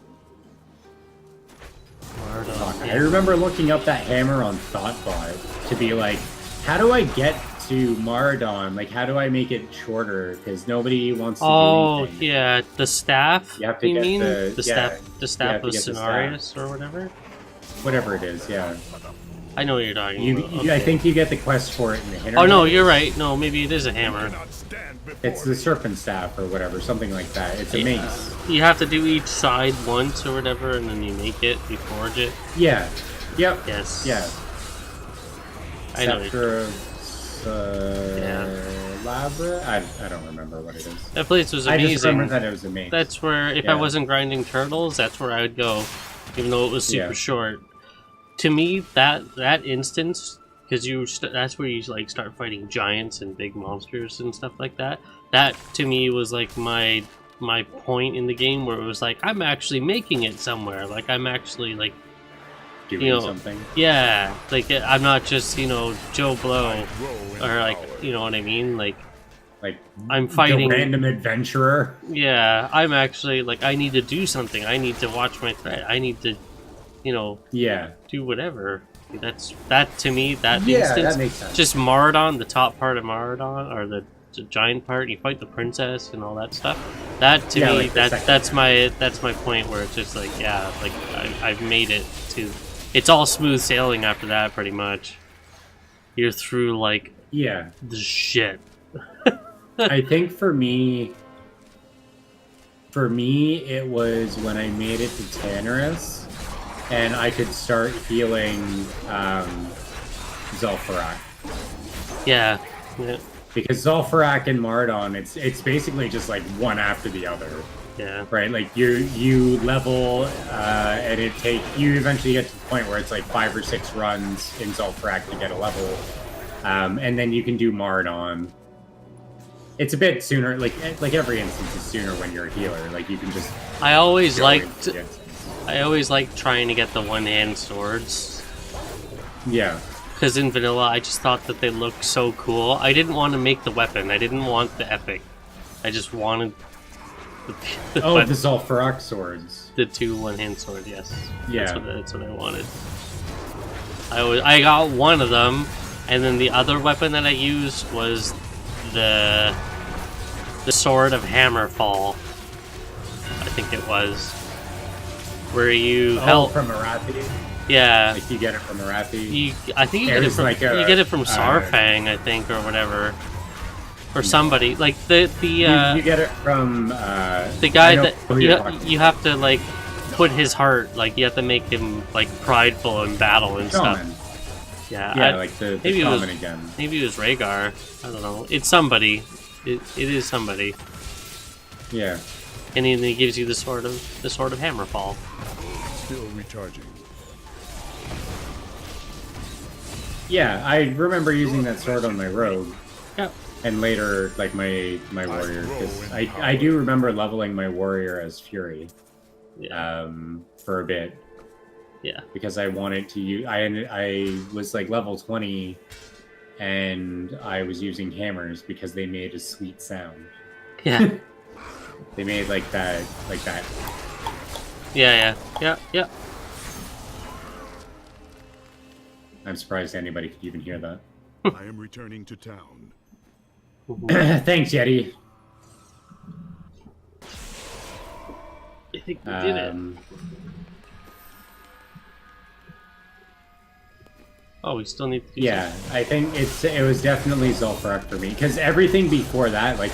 I remember looking up that hammer on Thoughtbot to be like, how do I get to Mardon? Like, how do I make it shorter? Because nobody wants to do anything. Yeah, the staff. You have to get mean the staff of get the Cenarius or whatever. Whatever it is, yeah. I know what you're talking about. Okay. I think you get the quest for it in the hinterland. Oh no, you're right. No, maybe it is a hammer. It's the serpent staff or whatever, something like that. It's a mace. You have to do each side once or whatever, and then you make it, you forge it. Yeah. Yep. Yes. Yeah. I know. Scepter of Labyrinth? I don't remember what it is. That place was I amazing. just remember that it was amazing. That's where, if I wasn't grinding turtles, that's where I would go, even though it was super short. To me, that instance, because that's where you like start fighting giants and big monsters and stuff like that. That to me was like my point in the game where it was like I'm actually making it somewhere. Like I'm actually like doing something. Yeah, like I'm not just Joe Blow or like you know what I mean. Like I'm fighting the random adventurer. Yeah, I'm actually like I need to do something. I need to watch my thread. I need to do whatever. That to me, that instance, that makes sense. Just Maradon, the top part of Maradon, or the giant part, you fight the princess and all that stuff. That to me, like that's my point where it's just like I've made it to. It's all smooth sailing after that, pretty much. You're through like the shit. I think for me, it was when I made it to Tannerus. And I could start healing Zul'Farrak. Yeah. Because Zul'Farrak and Maradon, it's basically just like one after the other. Yeah. Right? Like you level and you eventually get to the point where it's like 5 or 6 runs in Zul'Farrak to get a level. And then you can do Maradon. It's a bit sooner, like every instance is sooner when you're a healer. Like you can just I always liked trying to get the one-hand swords. Yeah. Because in vanilla, I just thought that they looked so cool. I didn't want to make the weapon. I didn't want the epic. I just wanted the Zul'Farrak swords. The 2 one-hand swords, yes. Yeah. That's what I wanted. I got one of them, and then the other weapon that I used was the Sword of Hammerfall. I think it was. Where you help from Arathi? Yeah. Like you get it from Arathi? I think you get it from Sarfang, I think, or whatever. Or somebody. Like you get it from the guy that you have to like put his heart, like you have to make him like prideful in battle and stuff. Yeah, like the shaman again. Maybe it was Rhaegar. I don't know. It's somebody. It is somebody. Yeah. And then he gives you the sword of Hammerfall. Still recharging. Yeah, I remember using that sword on my rogue. Yep. And later, like my warrior, because I do remember leveling my warrior as Fury. Yeah. For a bit. Yeah. Because I wanted to use. I was like level 20, and I was using hammers because they made a sweet sound. Yeah. They made like that. Yeah. I'm surprised anybody could even hear that. I am returning to town. Thanks, Yeti. I think we did it. Oh, we still need to do something. I think it was definitely Zul'Farrak for me, because everything before that, like,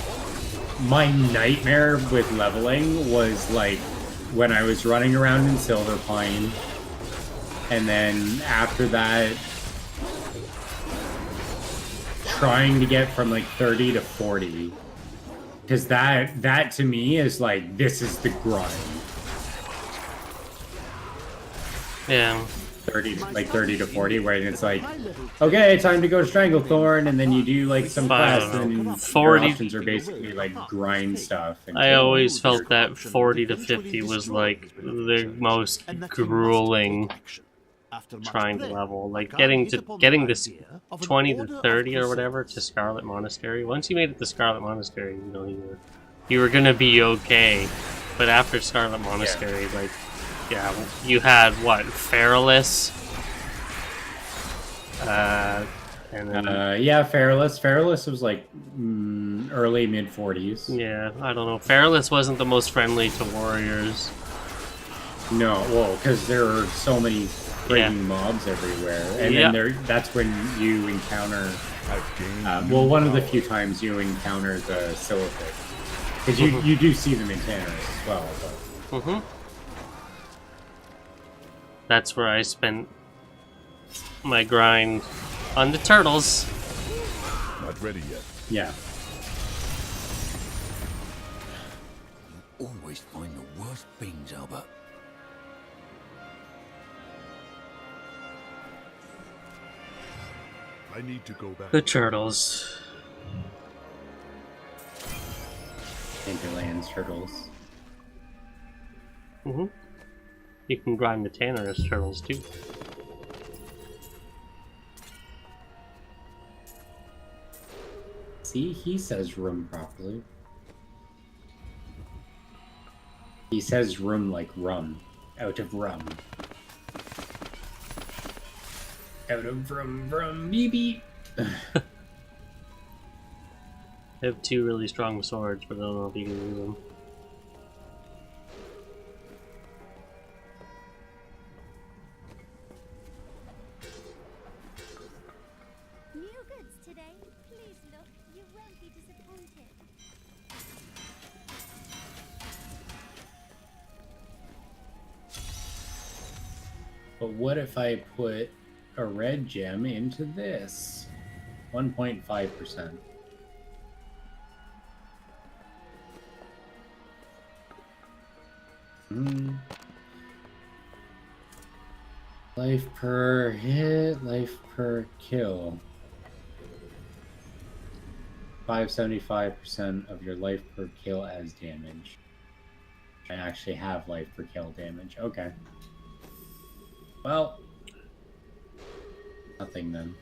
my nightmare with leveling was like when I was running around in Silverpine, and then after that trying to get from like 30 to 40, because that to me is like, this is the grind. Yeah. 30 to 40, where it's like, okay, time to go Stranglethorn, and then you do like some quests, and 40 your options are basically like grind stuff. I always felt that 40 to 50 was like the most grueling trying to level. Like getting this 20 to 30 or whatever to Scarlet Monastery. Once you made it to Scarlet Monastery, you were gonna be okay. But after Scarlet Monastery, like. Yeah, you had what? Feralis? And then... Feralis. Feralis was like early mid 40s. Yeah, I don't know. Feralis wasn't the most friendly to warriors. No, well, because there are so many freaking mobs everywhere, and then that's when you encounter. One of the few times you encounter the Silithic, because you do see them in Tannerus as well. But... That's where I spent my grind on the turtles. Not ready yet. Yeah. always find the worst things, Albert. I need to go back. The turtles. Hinterlands turtles. Mm-hmm. You can grind the tanner as turtles too. See, he says room properly. He says room like rum. Out of rum. Out of rum, beep. I have 2 really strong swords, but I don't know if you can use them. New goods today. Please look. You won't be disappointed. But what if I put a red gem into this? 1.5%. Life per hit, life per kill. 575% of your life per kill as damage. I actually have life per kill damage. Okay. Well, nothing then.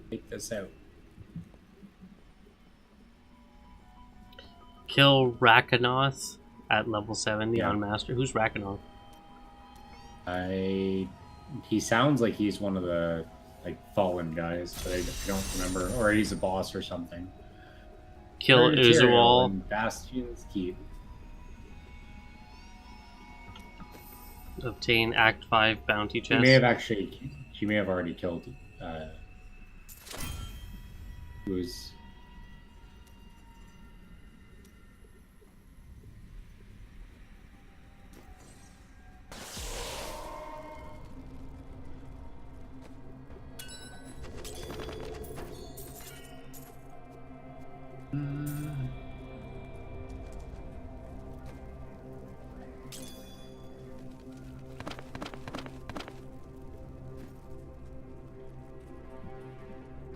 Take this out. Kill Rakanoth at level 70 Yeah. on Master. Who's Rakanoth? He sounds like he's one of the fallen guys, but I don't remember. Or he's a boss or something. Kill Uzual. and Bastion's Keep. Obtain Act 5 bounty chest. She may have already killed who's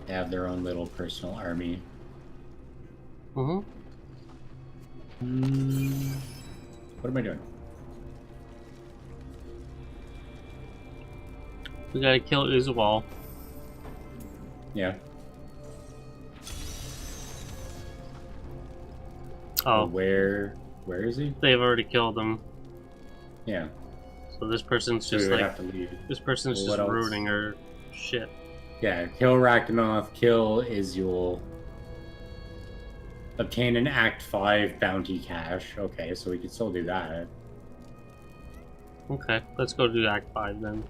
they have their own little personal army. Mm-hmm. What am I doing? We gotta kill Uzual. Yeah. Oh, Where is he? they've already killed him. Yeah. So this person's So we just would like, have to leave. this person's Well, just what else? ruining her shit. Yeah, kill Rakanoth, kill Izual. Obtain an Act 5 bounty cache. Okay, so we could still do that. Okay, let's go do Act 5 then.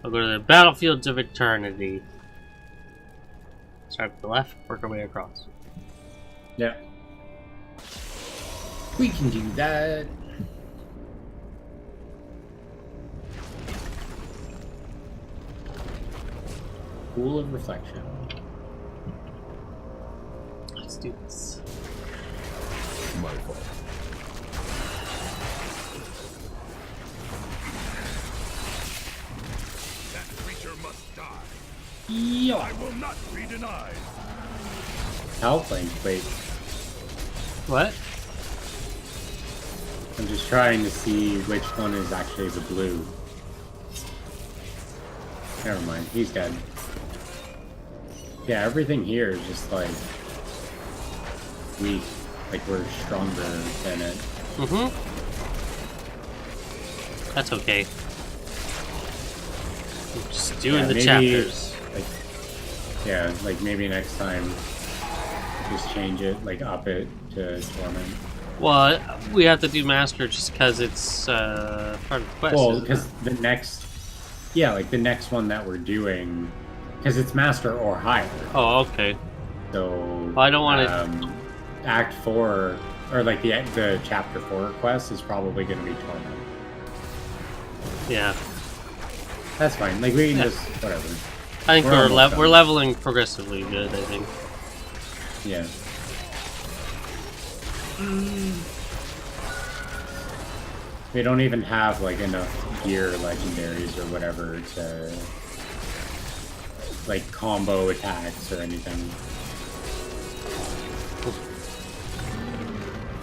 I'll go to the Battlefields of Eternity. Start at the left, work our way across. Yeah. We can do that. Pool of Reflection. Let's do this. My fault. That creature must die. Yeah. I will not be denied. Halfling, wait. What? I'm just trying to see which one is actually the blue. Never mind, he's dead. Yeah, everything here is just like weak, like we're stronger than it. Mm-hmm. That's okay. I'm just doing Yeah, the maybe, chapters. Like maybe next time just change it, like up it to Torment. Well, we have to do Master just because it's part of the quest. Well, isn't because it? the next, the next one that we're doing, because it's Master or higher. Oh, okay. So Well, I don't want to. Act 4, or like the Chapter 4 quest is probably going to be Torment. Yeah. That's fine. Like we can Yeah. just whatever. I think We're we're almost done. we're leveling progressively good. I think. Yeah. We don't even have like enough gear legendaries or whatever to like combo attacks or anything.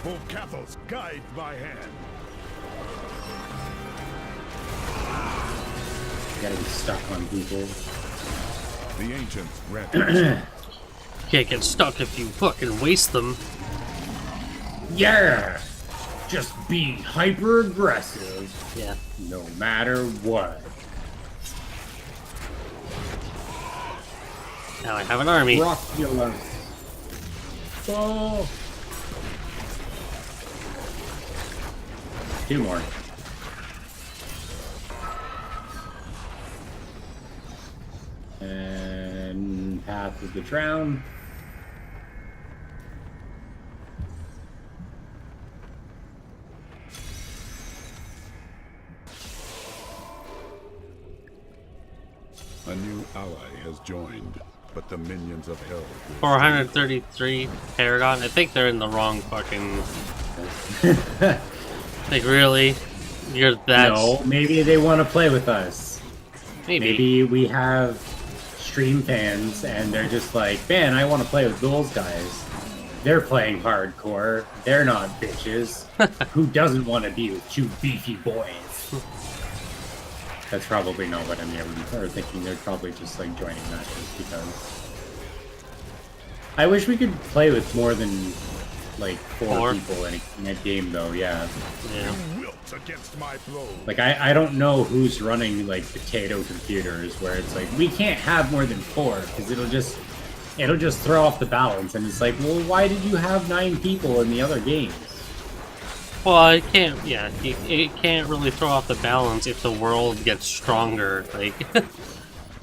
For Cathos, guide my hand. You gotta be stuck on people. The ancients grant Can't get stuck if you fucking waste them. Yeah! Just be hyper aggressive. Yeah. No matter what. Now I have an army. Rockulus. Oh. 2 more. And Path of the Drown. a new ally has joined, but the minions of hell will 433 Paragon. I think they're in the wrong fucking. Like really, you're that. No, maybe they want to play with us. Maybe. Maybe we have stream fans and they're just like, man, I want to play with those guys. They're playing hardcore. They're not bitches. Who doesn't want to be with 2 beefy boys? That's probably not what any of them are thinking. They're probably just like joining matches because. I wish we could play with more than like 4 people in a game, though. Yeah. Yeah. Wilt against my blow. Like I don't know who's running like potato computers where it's like we can't have more than 4 because it'll just throw off the balance, and it's like, well, why did you have 9 people in the other games? Well, it can't. Yeah, it can't really throw off the balance if the world gets stronger. Like,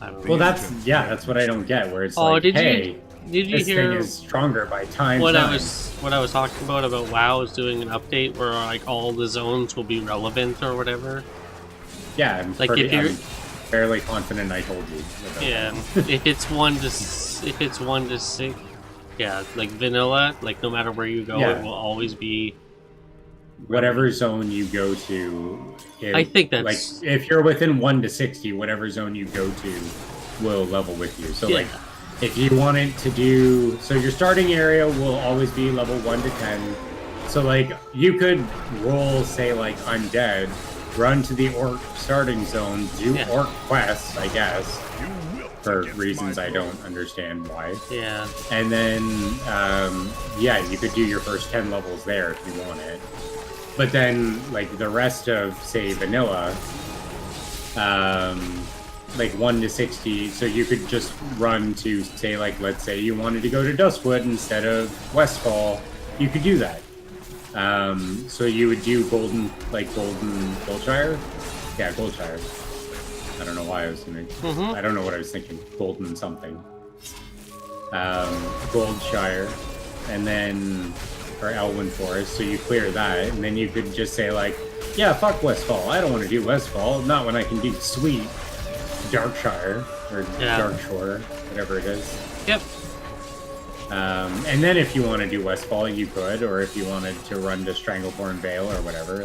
I don't know. Well, that's what I don't get. Where it's Oh, like, did hey, you this hear thing is stronger by time. what I was talking about WoW is doing an update where like all the zones will be relevant or whatever. Yeah, I'm Like, if you're- I'm fairly confident I told you. about Yeah, that. if it's 1 to 6, yeah, like vanilla, like no matter where you go, Yeah. it will always be. Whatever zone you go to, I think that's- like if you're within 1 to 60, whatever zone you go to will level with you. So Yeah. like if you wanted to do, so your starting area will always be level 1 to 10. So like you could roll, say like Undead, run to the Orc starting zone, do Yeah. Orc quests, I guess, You wilt for against reasons my I blow. don't understand why. Yeah, And then, yeah, you could do your first 10 levels there if you want it. But then, like, the rest of, say, vanilla, like 1 to 60, so you could just run to, say, like, let's say you wanted to go to Duskwood instead of Westfall, you could do that. So you would do Golden Goldshire? Yeah, Goldshire. I don't know why I was gonna. I don't know what I was thinking. Golden something. Goldshire, and then or Elwyn Forest. So you clear that, and then you could just say like, yeah, fuck Westfall. I don't want to do Westfall. Not when I can do sweet Darkshire or Yeah. Darkshore, whatever it is. yep. And then if you want to do Westfall, you could, or if you wanted to run to Stranglethorn Vale or whatever,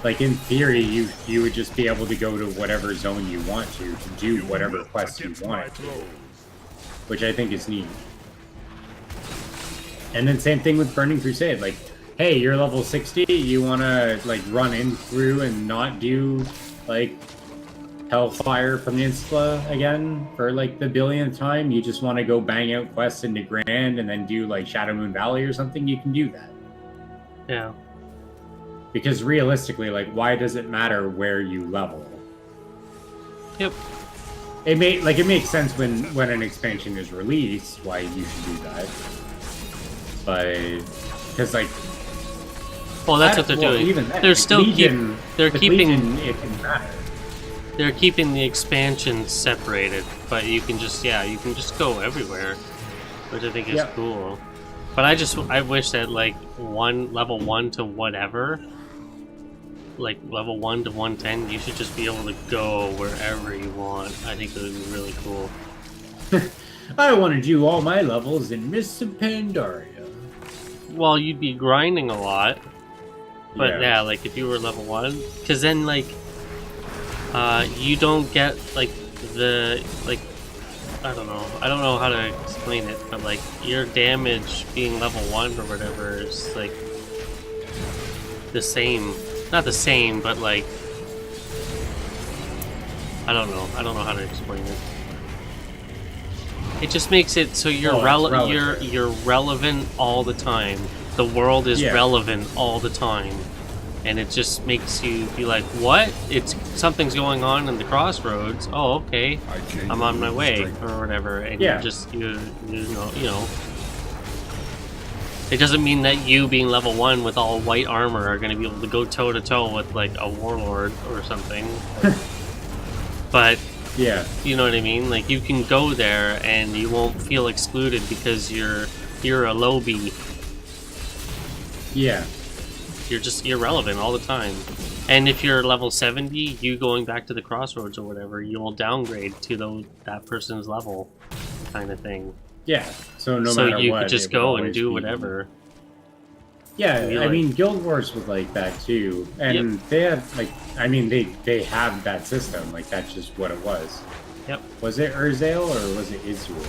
like in theory, you would just be able to go to whatever zone you want to do whatever Wilt quest you against want, my blows. which I think is neat. And then same thing with Burning Crusade, like, hey, you're level 60, you want to like run in through and not do like Hellfire Peninsula again for like the billionth time, you just want to go bang out quests into Grand and then do like Shadow Moon Valley or something, you can do that. Yeah. Because realistically, like, why does it matter where you level? Yep. It makes sense when an expansion is released why you should do that. But because like, Well, that's what they're doing. Even then, They're like, still Legion, they're with keeping Legion, it can matter. they're keeping the expansions separated, but you can just go everywhere, which I think is Yep. cool. But I wish that like level 1 to whatever, like level 1 to 110, you should just be able to go wherever you want. I think that would be really cool. I want to do all my levels in Mists of Pandaria. well, you'd be grinding a lot. But Yeah. yeah, like if you were level 1, because then like you don't get like the like I don't know how to explain it, but like your damage being level 1 or whatever is like the same, not the same, but like I don't know how to explain it. It just makes it so you're you're relevant all the time. The world is relevant all the time, and it just makes you be like, "What? It's something's going on in the crossroads. Oh, okay, I'm on my way or whatever." And you just you know. It doesn't mean that you being level 1 with all white armor are going to be able to go toe to toe with like a warlord or something. But yeah, you know what I mean. Like you can go there and you won't feel excluded because you're a lowbie. Yeah. You're just irrelevant all the time. And if you're level 70, you going back to the crossroads or whatever, you'll downgrade to that person's level, kind of thing. Yeah. So no matter what, you could just go and do whatever. Yeah, I mean, Guild Wars was like that too, and they had like, I mean, they have that system. Like that's just what it was. Yep. Was it Urzael or was it Izual?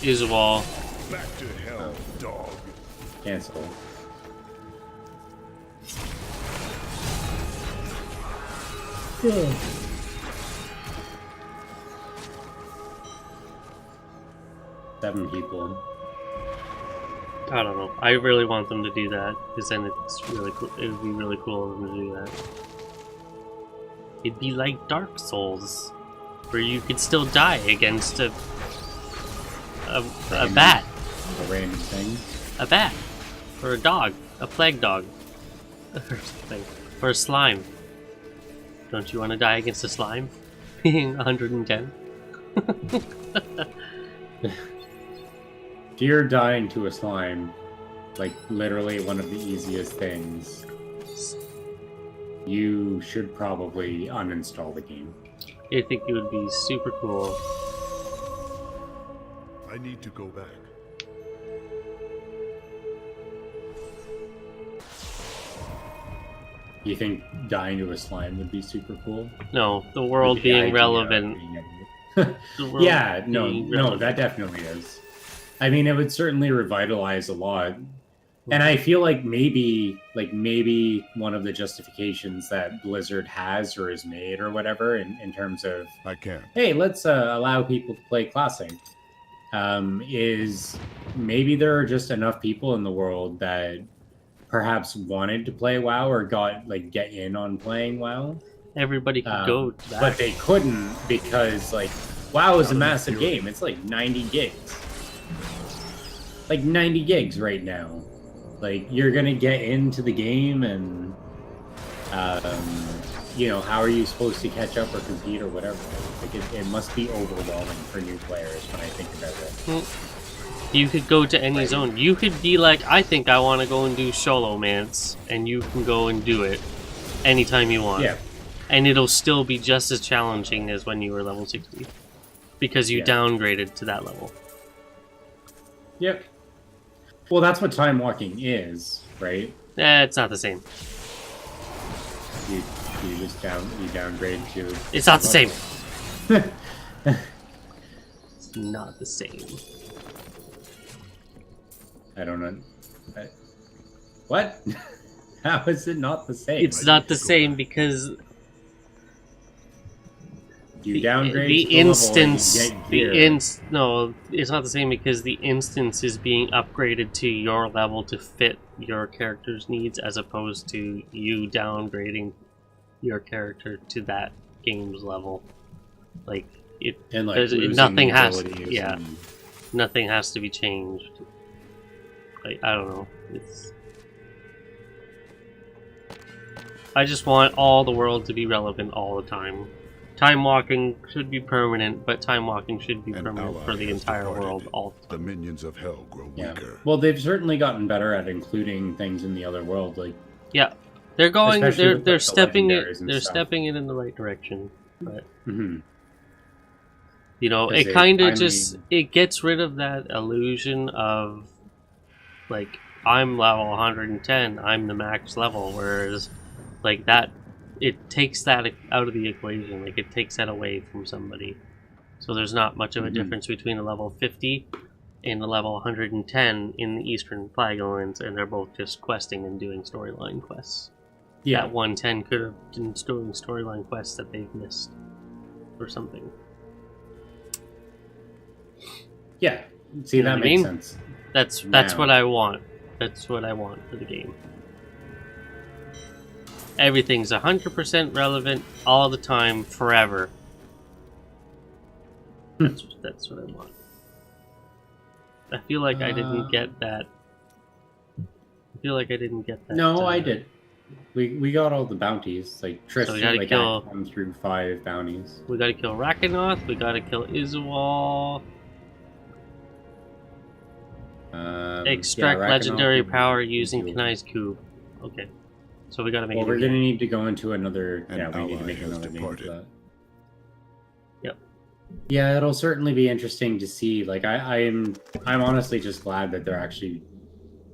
Izual. Back to hell, dog. Cancel. Seven people. I don't know. I really want them to do that because then it's really cool. It would be really cool of them to do that. It'd be like Dark Souls, where you could still die against a bat, A random thing. a bat, or a dog, a plague dog, or something, or a slime. Don't you want to die against a slime? Being 110. If you're dying to a slime, like literally one of the easiest things, you should probably uninstall the game. I think it would be super cool. I need to go back. You think dying to a slime would be super cool? No, the world being relevant. Yeah, no, that definitely is. I mean, it would certainly revitalize a lot. And I feel like maybe one of the justifications that Blizzard has or has made or whatever in terms of, I can't. hey, let's allow people to play Classic, is maybe there are just enough people in the world that perhaps wanted to play WoW or get in on playing WoW. Everybody could go to that. But they couldn't because WoW is a massive game. It's like 90 gigs. Like 90 gigs right now. Like you're gonna get into the game and how are you supposed to catch up or compete or whatever? Like it must be overwhelming for new players when I think about it. You could go to any zone. You could be like, I think I want to go and do Sholomance, and you can go and do it anytime you want. Yeah. And it'll still be just as challenging as when you were level 60. Because you downgraded to that level. Yep. Well, that's what time walking is, right? It's not the same. You downgrade to... It's not the same. It's not the same. I don't know. What? How is it not the same? It's not the same because you downgrade the to the instance. level and you get gear. No, it's not the same because the instance is being upgraded to your level to fit your character's needs, as opposed to you downgrading your character to that game's level. Like it, and nothing has. Yeah, nothing has to be changed. Like I don't know. I just want all the world to be relevant all the time. Time walking should be permanent, but time walking should be permanent for the entire world. All the minions of hell grow weaker. Well, they've certainly gotten better at including things in the other world, they're going. Especially They're with stepping it. legendaries and They're stuff. stepping it in the right direction. But Mm-hmm. it kind of just it gets rid of that illusion of like I'm level 110, I'm the max level, whereas like that, it takes that out of the equation, like it takes that away from somebody. So there's not much of a difference between a level 50 and a level 110 in the Eastern Flag Alliance, and they're both just questing and doing storyline quests. Yeah. That 110 could have been doing storyline quests that they've missed or something. Yeah. See, You know that what I makes mean? sense. That's Now. what I want. That's what I want for the game. Everything's 100% relevant all the time, forever. That's what I want. I feel like I didn't get that. I feel like I didn't get that. No, I did. We got all the bounties, like Tristan, gotta like kill- Act 1 through 5 bounties. We gotta kill Rakanoth, we gotta kill Izual, extract yeah, legendary Ragnarok power and using Izual. Kanai's Cube. Okay. So we gotta make Well, it we're again. gonna need to go into another. An Yeah, we need to ally make has another game for departed. that. Yep. Yeah, it'll certainly be interesting to see. Like, I'm honestly just glad that they're actually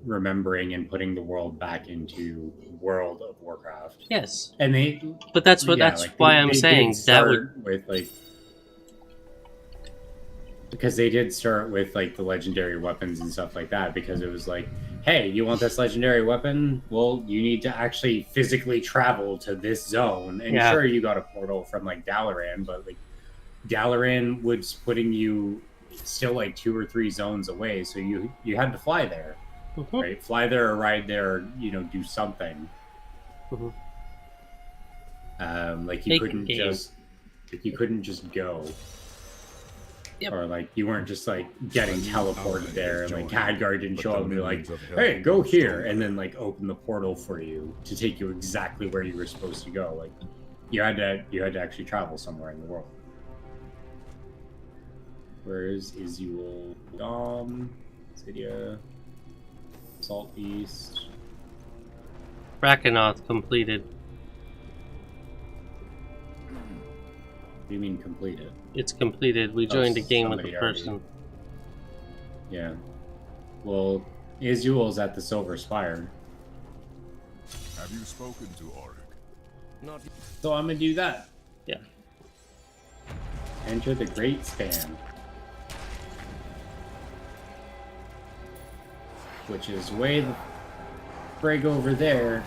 remembering and putting the world back into World of Warcraft. Yes. And they, But that's what yeah, that's like, why they I'm did saying that start would with like, because they did start with like the legendary weapons and stuff like that, because it was like, hey, you want this legendary weapon? Well, you need to actually physically travel to this zone. And Yeah. sure, you got a portal from like Dalaran, but like Dalaran was putting you still like 2 or 3 zones away, so you had to fly there, right? Fly there or ride there, or, you know, do something. Mhm. Like you Make a couldn't game. just go. Yep. Or like you weren't just like getting teleported there, and like Khadgar didn't But show the up and be like, minions of hell "Hey, go will here," storm and then like open the portal for you to take you exactly where you were supposed to go. Like you had to actually travel somewhere in the world. Where is Izual? Dom, Cydia, Salt East. Rakanoth completed. What do you mean completed? It's completed. We joined a game with a somebody already- person. Yeah. Well, Izual's at the Silver Spire, Have you spoken to Auric? Not so I'm gonna do that. Yeah. Enter the Great Span, which is way the frig over there.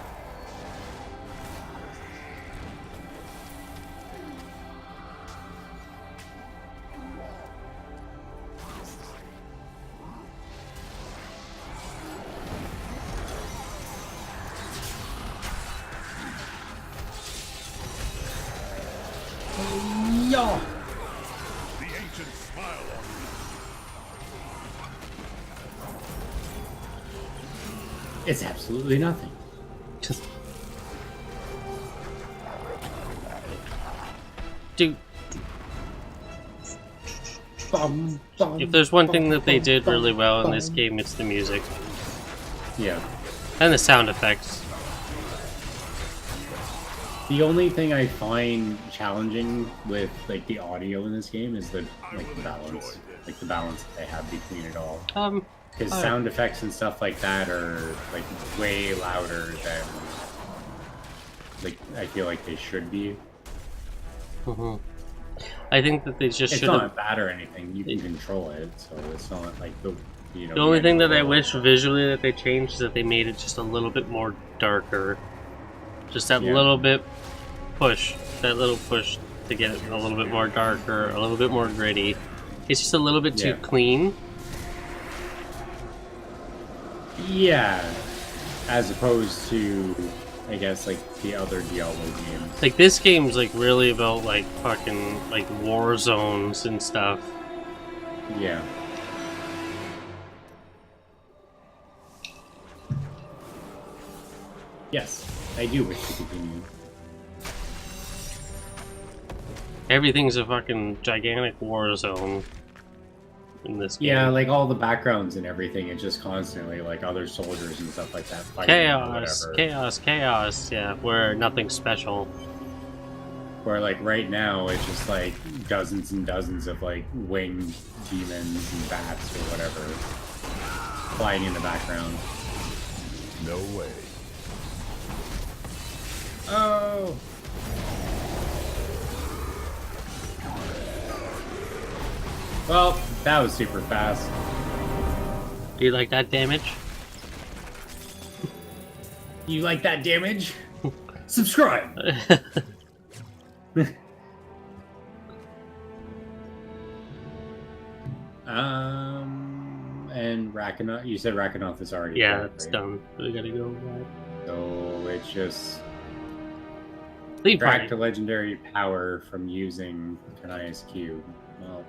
Yeah. The ancients smile on It's absolutely nothing. Just... Dude, Bum, bum, if there's one thing that they bum, did bum, really well in bum. this game, it's the music. Yeah. And the sound effects. The only thing I find challenging with like the audio in this game is the balance, like the balance that they have between it all. Because Alright. sound effects and stuff like that are like way louder than like I feel like they should be. Mhm. I think that they just It's should have. not bad or anything. You can control it, so it's not like the The only thing that I wish visually that they changed is that they made it just a little bit more darker. Just that Yeah. little bit push. That little push to get it a little bit more darker, a little bit more gritty. It's just a little bit too Yeah. clean. Yeah, as opposed to I guess like the other Diablo games. Like this game's like really about like fucking like war zones and stuff. Yeah. Yes, I do wish to continue. Everything's a fucking gigantic war zone in this game. Yeah, like all the backgrounds and everything, it's just constantly like other soldiers and stuff like that fighting or Chaos, whatever. chaos, chaos, yeah, where nothing's special. Where like right now it's just like dozens and dozens of like winged demons and bats or whatever flying in the background. No way. Oh! Well, that was super fast. Do you like that damage? You like that damage? Subscribe! And Rakanoth, you said Rakanoth is already Yeah, dead, that's right? done. We gotta go back. So it's just Leave track party. to legendary power from using Kanaya's cube. Well,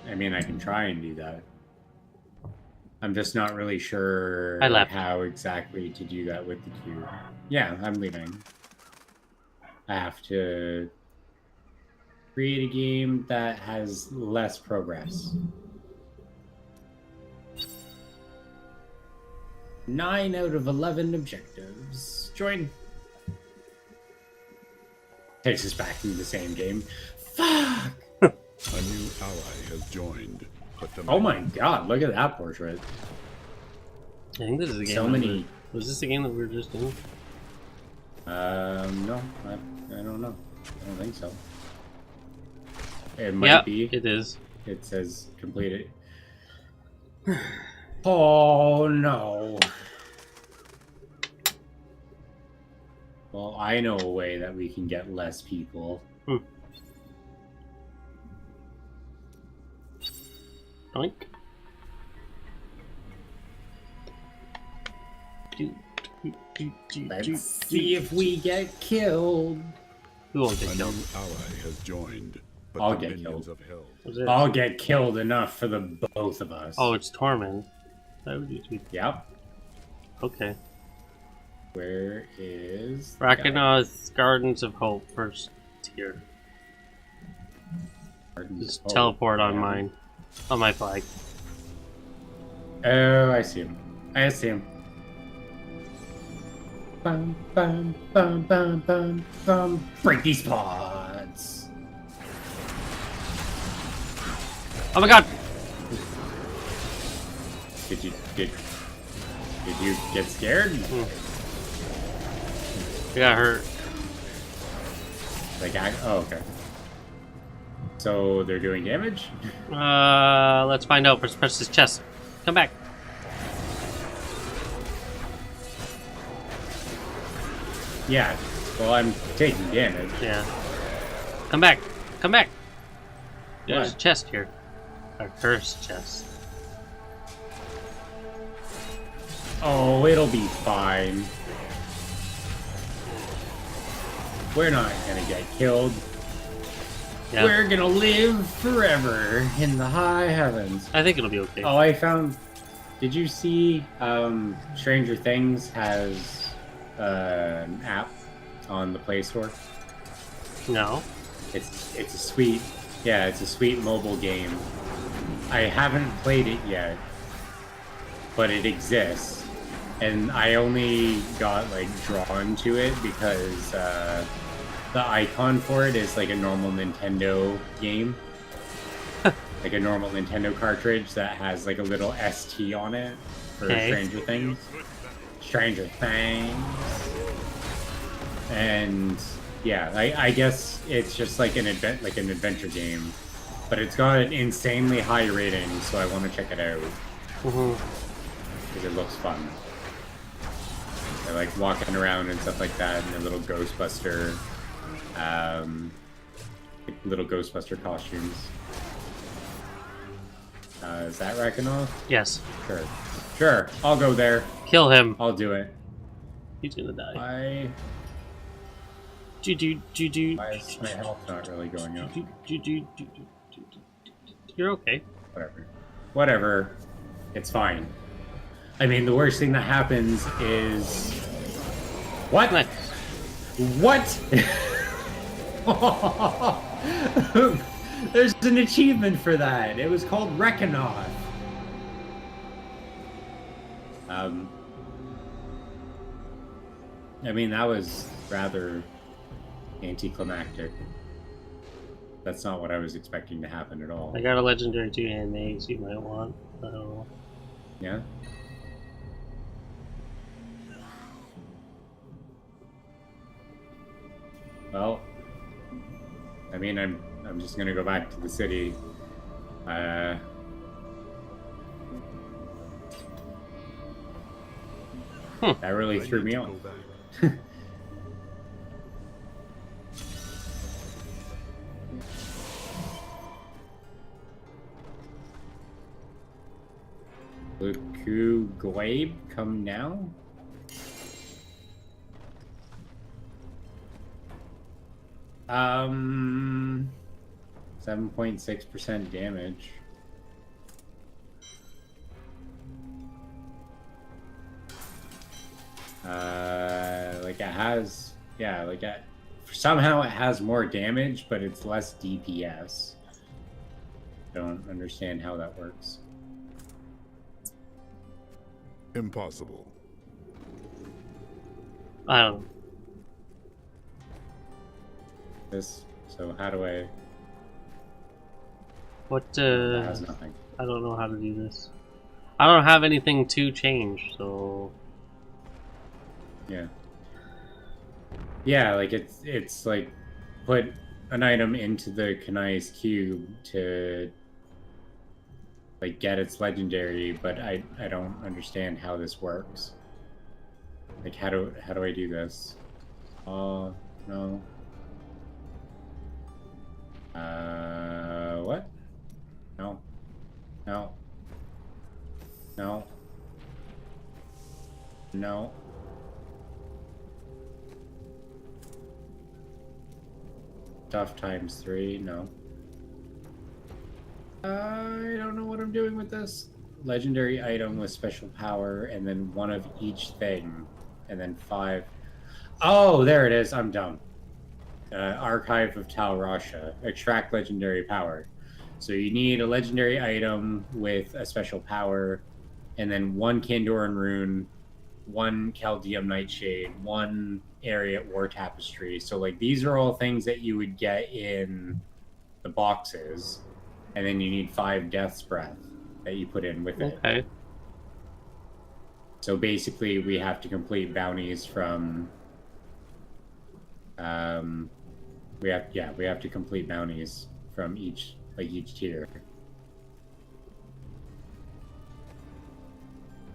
I mean, I can try and do that. I'm just not really sure I left. how exactly to do that with the cube. Yeah, I'm leaving. I have to create a game that has less progress. 9 out of 11 objectives. Join. Takes us back into the same game. Fuck! A new ally has joined, but the Oh my god, look at that portrait. I think this is the game. So many. Was this the game that we were just doing? No, I don't know. I don't think so. It might be. It is. It says completed. Oh no. Well, I know a way that we can get less people. Doink. Let's see if we get killed. We won't A get new killed. ally has joined, but I'll the get minions killed. of hell. Was it? I'll get killed enough for the both of us. Oh, it's Torment. That would be Yep. okay. Where is the Rakanoth Gardens of Hope first tier. guy? Just Oh, teleport on yeah. mine. On my flag. Oh, I see him. I see him. Bum, bum, bum, bum, bum, bum. Break these pods. Oh my god! Did you get scared? I got hurt. Like, oh, okay. So they're doing damage? Let's find out. Press his chest. Come back. Yeah. Well, I'm taking damage. Yeah. Come back. Come back. There's What? a chest here. A cursed chest. Oh, it'll be fine. We're not gonna get killed. Yeah. We're gonna live forever in the high heavens. I think it'll be okay. Oh, I found. Did you see Stranger Things has an app on the Play Store? No. It's a sweet, yeah, it's a sweet mobile game. I haven't played it yet, but it exists, and I only got like drawn to it because the icon for it is like a normal Nintendo game. Like a normal Nintendo cartridge that has like a little ST on it for Okay. Stranger Things. Stranger Things. And yeah, I guess it's just like an adventure game, but it's got an insanely high rating, so I want to check it out because it looks fun. They're like walking around and stuff like that in their little Ghostbuster, costumes. Is that Rakanoth? Yes. Sure. I'll go there. Kill him. I'll do it. He's gonna die. Why Why is my health not really going up? You're okay. Whatever. It's fine. I mean, the worst thing that happens is... What? Nice. What? There's an achievement for that. It was called Rekanoth. I mean, that was rather anticlimactic. That's not what I was expecting to happen at all. I got a legendary two-hand mace you might want. I don't know. Yeah? Well, I mean, I'm just gonna go back to the city. That really I threw need me to off. go back. Luku Glabe, come now? Um, 7.6% damage. Like it has, yeah, like somehow it has more damage, but it's less DPS. Don't understand how that works. Impossible. I don't know. So how do I? What, That has nothing. I don't know how to do this. I don't have anything to change, so... Yeah. Yeah, like it's like put an item into the Kanai's cube to like get its legendary, but I don't understand how this works. Like how do I do this? Oh no. What? No. No. No. No. Tough times 3, no. I don't know what I'm doing with this. Legendary item with special power, and then one of each thing, and then 5. Oh, there it is. I'm dumb. Archive of Tal Rasha. Extract legendary power. So you need a legendary item with a special power, and then 1 Kandoran rune, 1 Chaldeum Nightshade, 1 Ariat War Tapestry. So like these are all things that you would get in the boxes, and then you need 5 Death's Breath that you put in with it. Okay. So basically, we have to complete bounties from. We have to complete bounties from each tier.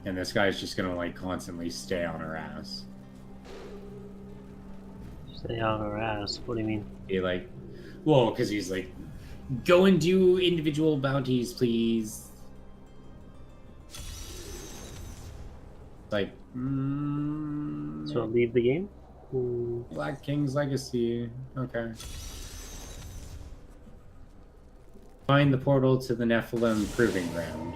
And this guy's just gonna like constantly stay on her ass. Stay on her ass. What do you mean? He like, well, because he's like, go and do individual bounties, please. Like, So leave the game? Black King's Legacy. Okay. Find the portal to the Nephilim Proving Ground.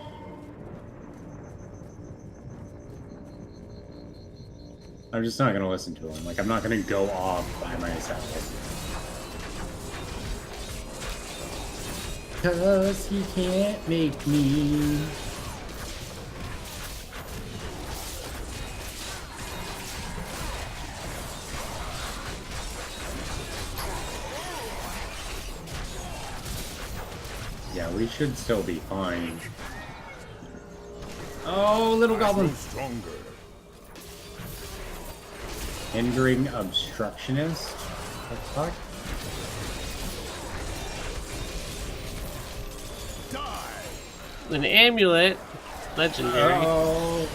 I'm just not gonna listen to him. Like, I'm not gonna go off by myself. 'Cause he can't make me. Yeah, we should still be fine. Oh, little goblin. Stronger. Hindering obstructionist? What the fuck? An amulet. Legendary. Oh,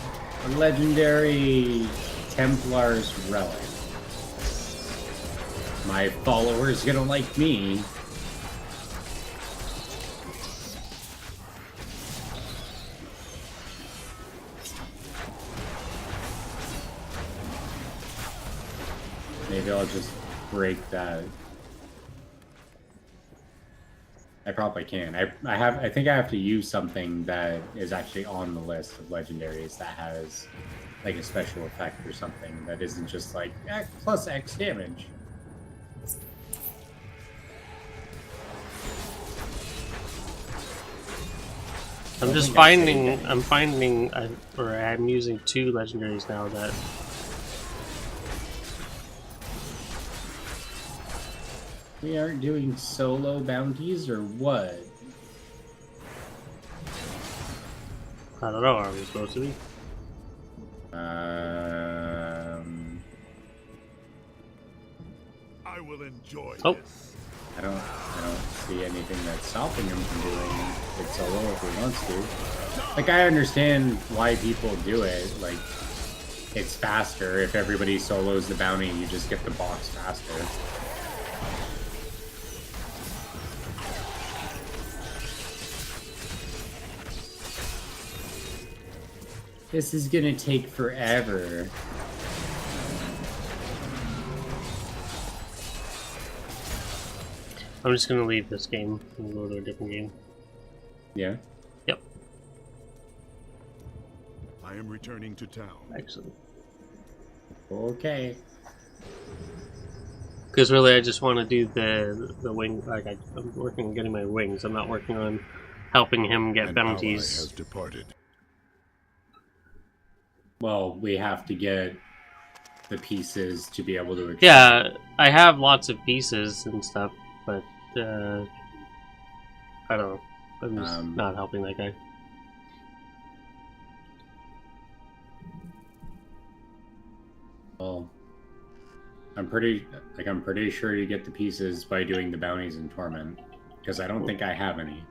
a legendary Templar's relic. My followers gonna like me. Maybe I'll just break that. I probably can. I think I have to use something that is actually on the list of legendaries that has like a special effect or something that isn't just like plus X damage. I'm just finding, I'm using 2 legendaries now that... We aren't doing solo bounties or what? I don't know, are we supposed to be? I will will enjoy Oh. this. I don't see anything that's stopping him from doing it solo if he wants to. Like, I understand why people do it. Like, it's faster. If everybody solos the bounty, you just get the box faster. This is gonna take forever. I'm just gonna leave this game and go to a different game. Yeah. Yep, I am returning to town. actually. Okay. Because really, I just want to do the wing. Like I'm working on getting my wings. I'm not working on helping him get An ally has bounties. departed. Well, we have to get the pieces to be able to extend. Yeah, I have lots of pieces and stuff, but I don't know. I'm just not helping that guy. Well, I'm pretty sure you get the pieces by doing the bounties in Torment, because I don't think I have any.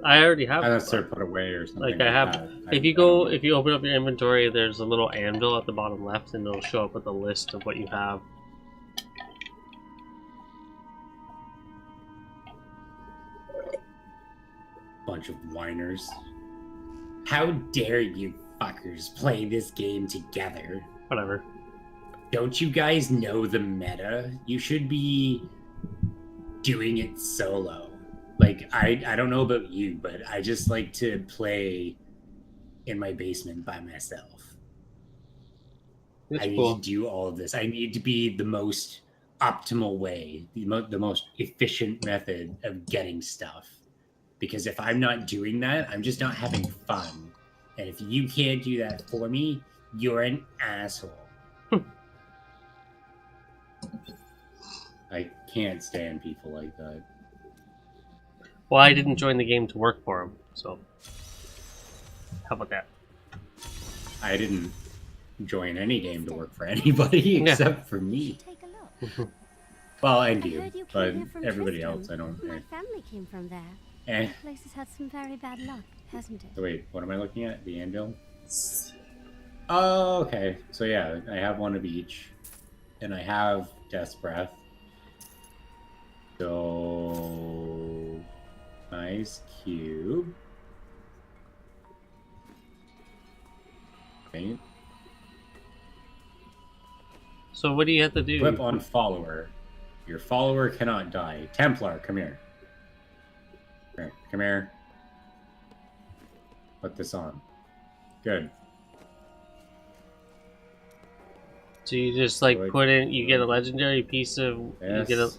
I already have. Unless they're put away or something. Like I have. that. If you I don't know. if you open up your inventory, there's a little anvil at the bottom left, and it'll show up with a list of what you have. Bunch of whiners. How dare you fuckers play this game together? Whatever. Don't you guys know the meta? You should be doing it solo. Like, I don't know about you, but I just like to play in my basement by myself. It's I need cool. to do all of this. I need to be the most optimal way, the most efficient method of getting stuff. Because if I'm not doing that, I'm just not having fun. And if you can't do that for me, you're an asshole. I can't stand people like that. Well, I didn't join the game to work for him, so how about that? I didn't join any game to work for anybody except for me. Take a look. Well, and I you, heard you but came here from everybody Tristram. else, I don't. My family came from there. Eh. The place has had some very bad luck, hasn't it? So wait, what am I looking at? The anvil? Oh, okay. So yeah, I have one of each, and I have Death's Breath. So nice cube. Right. So what do you have to do? Flip on follower. Your follower cannot die. Templar, come here. Come here. Put this on. Good. So you just like Good. put in. You get a legendary piece of. Yes. You get a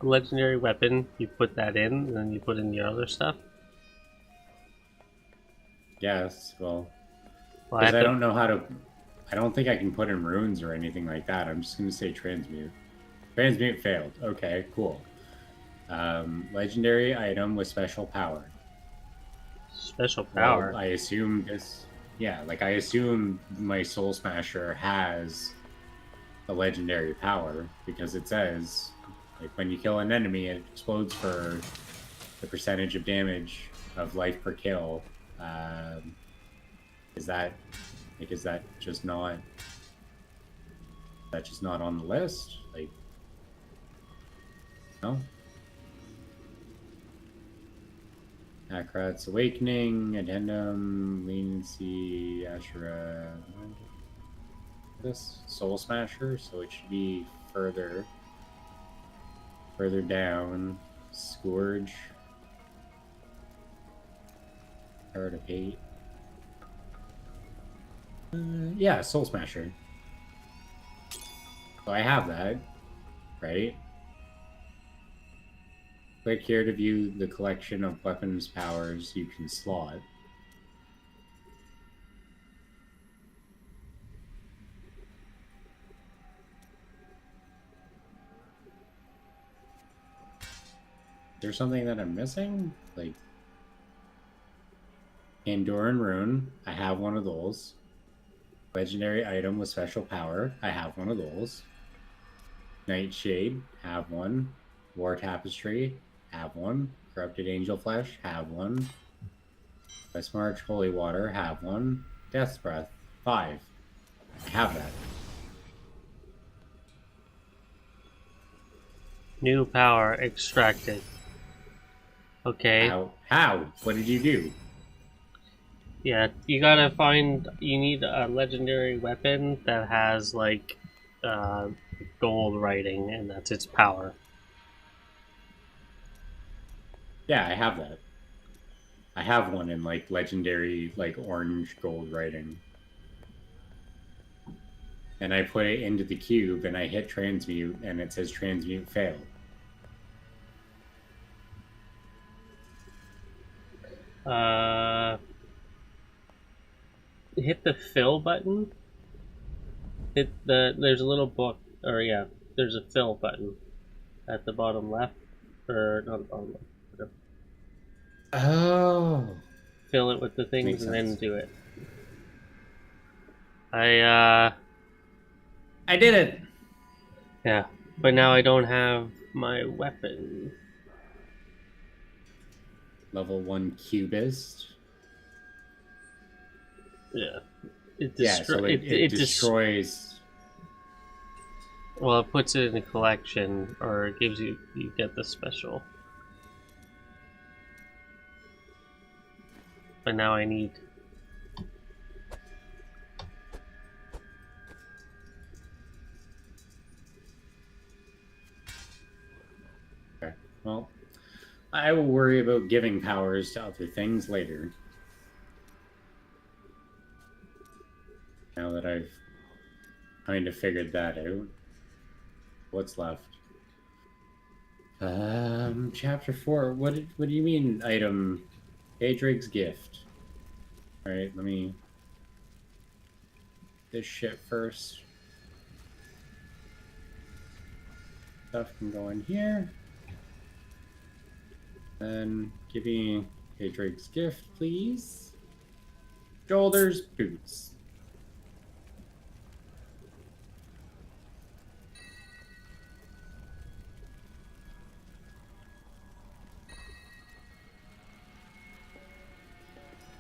legendary weapon. You put that in, and then you put in your other stuff. Yes. Well, Well, because I don't know how to. I don't think I can put in runes or anything like that. I'm just going to say transmute. Transmute failed. Okay, cool. Legendary item with special power. Special power. Well, I assume this. Yeah, like I assume my Soul Smasher has a legendary power because it says, like, when you kill an enemy, it explodes for the percentage of damage of life per kill. Is that just not? Is that just not on the list? Like, no. Akrat's Awakening, Addendum, Leniency, Ashura. This Soul Smasher, so it should be further down. Scourge. Heart of Hate. Yeah, Soul Smasher. So I have that, right? Click here to view the collection of weapons powers you can slot. Is there something that I'm missing? Like Andoran Rune, I have one of those. Legendary item with special power, I have one of those. Nightshade, have one. War Tapestry, have one. Corrupted Angel Flesh, have one. West March, Holy Water, have one. Death's Breath, 5. I have that. New power extracted. Okay. How? What did you do? Yeah, you gotta find. You need a legendary weapon that has like gold writing, and that's its power. Yeah, I have that. I have one in like legendary, like orange gold writing. And I put it into the cube and I hit transmute and it says transmute failed. Hit the fill button. There's a little book, or yeah, there's a fill button at the bottom left, or not the bottom left. Whatever. Oh. Fill it with the things Makes and sense. then do it. I did it! Yeah, but now I don't have my weapon. Level 1 cubist. Yeah. It destroys. Well, it puts it in a collection, or it gives you get the special. But now I need. Okay. Well, I will worry about giving powers to other things later. Now that I've kind of figured that out. What's left? Chapter 4. What do you mean item? Adrig's gift. Alright, let me this shit first. Stuff can go in here. Then give me Adrig's gift, please. Shoulders, boots.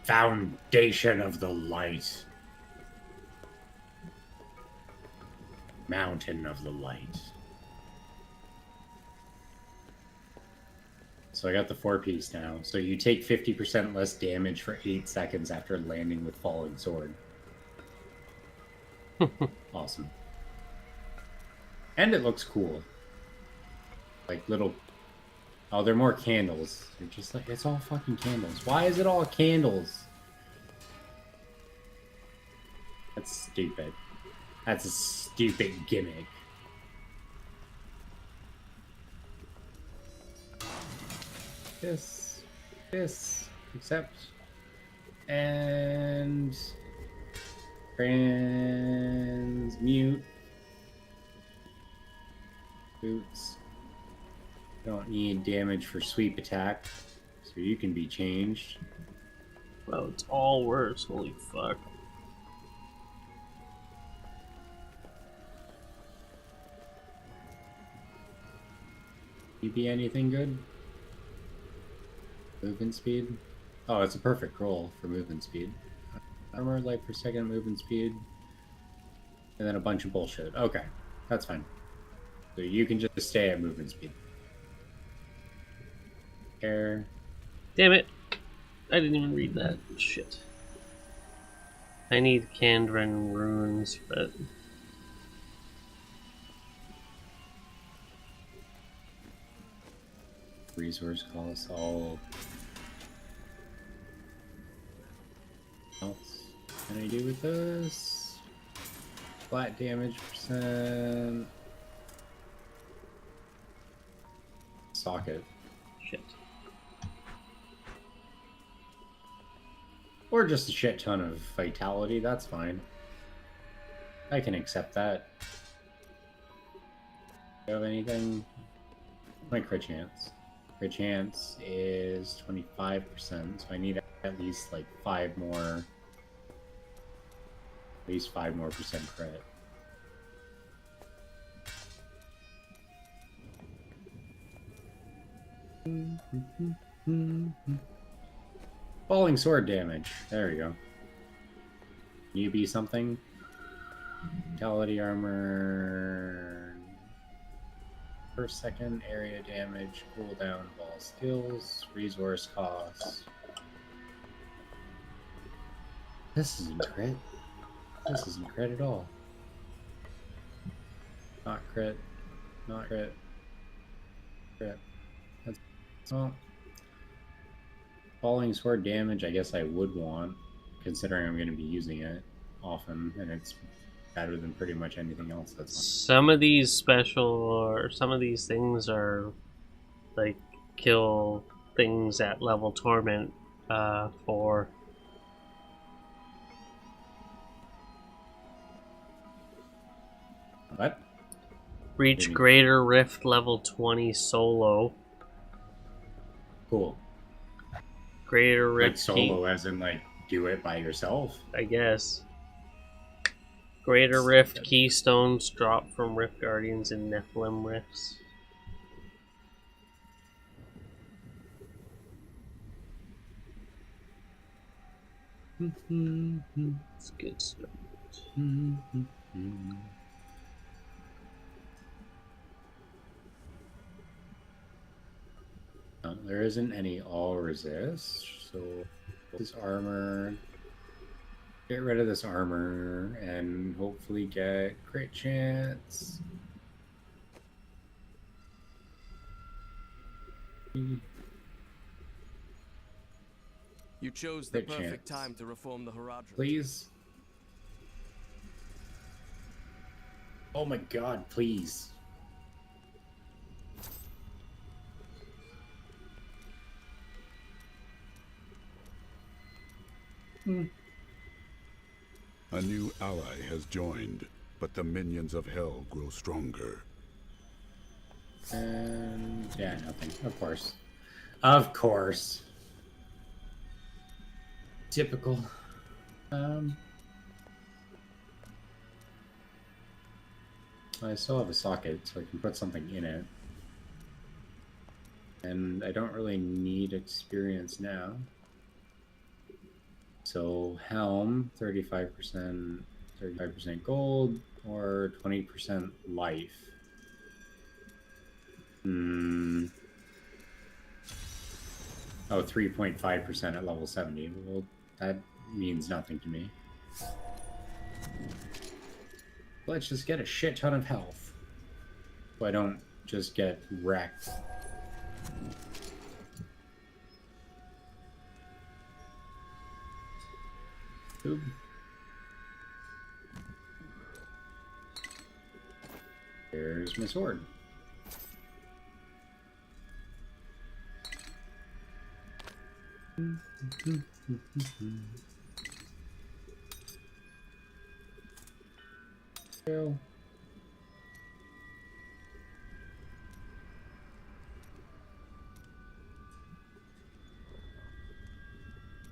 Foundation of the light. Mountain of the light. So I got the 4-piece now. So you take 50% less damage for 8 seconds after landing with falling sword. Awesome. And it looks cool. Like little... Oh, they're more candles. They're just like, it's all fucking candles. Why is it all candles? That's stupid. That's a stupid gimmick. This, accept, and transmute. Boots. Don't need damage for sweep attack, so you can be changed. Well, it's all worse. Holy fuck. You be anything good? Movement speed? Oh, it's a perfect roll for movement speed. Armor, life per second, movement speed. And then a bunch of bullshit. Okay, that's fine. So you can just stay at movement speed. Air. Damn it. I didn't even read that. Shit. I need Kandran runes, but... Resource colossal. What else can I do with this? Flat damage percent. Socket. Shit. Or just a shit ton of vitality, that's fine. I can accept that. Do you have anything? My crit chance. Crit chance is 25%, so I need at least like 5 more. At least 5 more percent crit. Falling sword damage. There we go. Can you be something? Vitality armor. Per second area damage, cooldown of all skills, resource costs. This isn't crit. This isn't crit at all. Not crit. Not crit. Crit. That's well. Falling sword damage, I guess I would want, considering I'm going to be using it often, and it's better than pretty much anything else that's on. Some of these special, or some of these things are like kill things at level torment for. What? Reach Greater Rift level 20 solo. Cool. Greater Like Rift solo, as in like do it by yourself. I guess. Greater Rift keystones drop from Rift Guardians and Nephilim Rifts. It's good stuff. There isn't any all resist, so this armor. Get rid of this armor and hopefully get crit chance. You chose the Crit perfect chance. time to reform the Haradrim. Please. Oh my god, please. A new ally has joined, but the minions of hell grow stronger. And yeah, nothing. Of course. Of course. Typical. I still have a socket, so I can put something in it. And I don't really need experience now. So helm, 35% gold, or 20% life. Oh, 3.5% at level 70. Well, that means nothing to me. Let's just get a shit ton of health, so I don't just get wrecked. Ooh. There's my sword.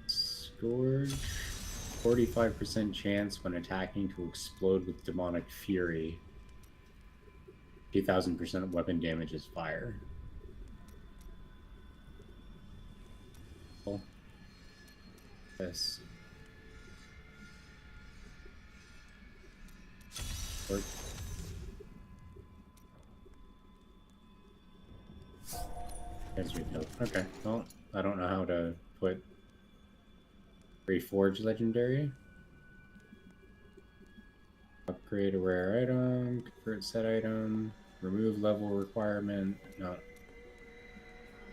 Scourge. 45% chance when attacking to explode with demonic fury. 2000% weapon damage is fire. Cool. Yes. Work. There's refilled. Okay, well, I don't know how to put Reforge Legendary. Upgrade a rare item, convert set item, remove level requirement. No.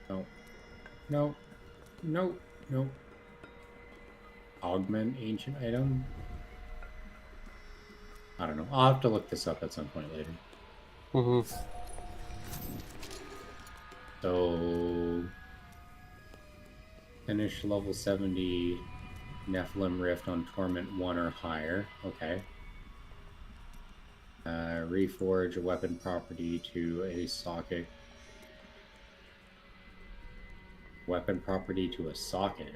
No. No. No. No. Augment ancient item. I don't know. I'll have to look this up at some point later. So finish level 70 Nephilim Rift on Torment 1 or higher. Okay. Reforge a weapon property to a socket. Weapon property to a socket.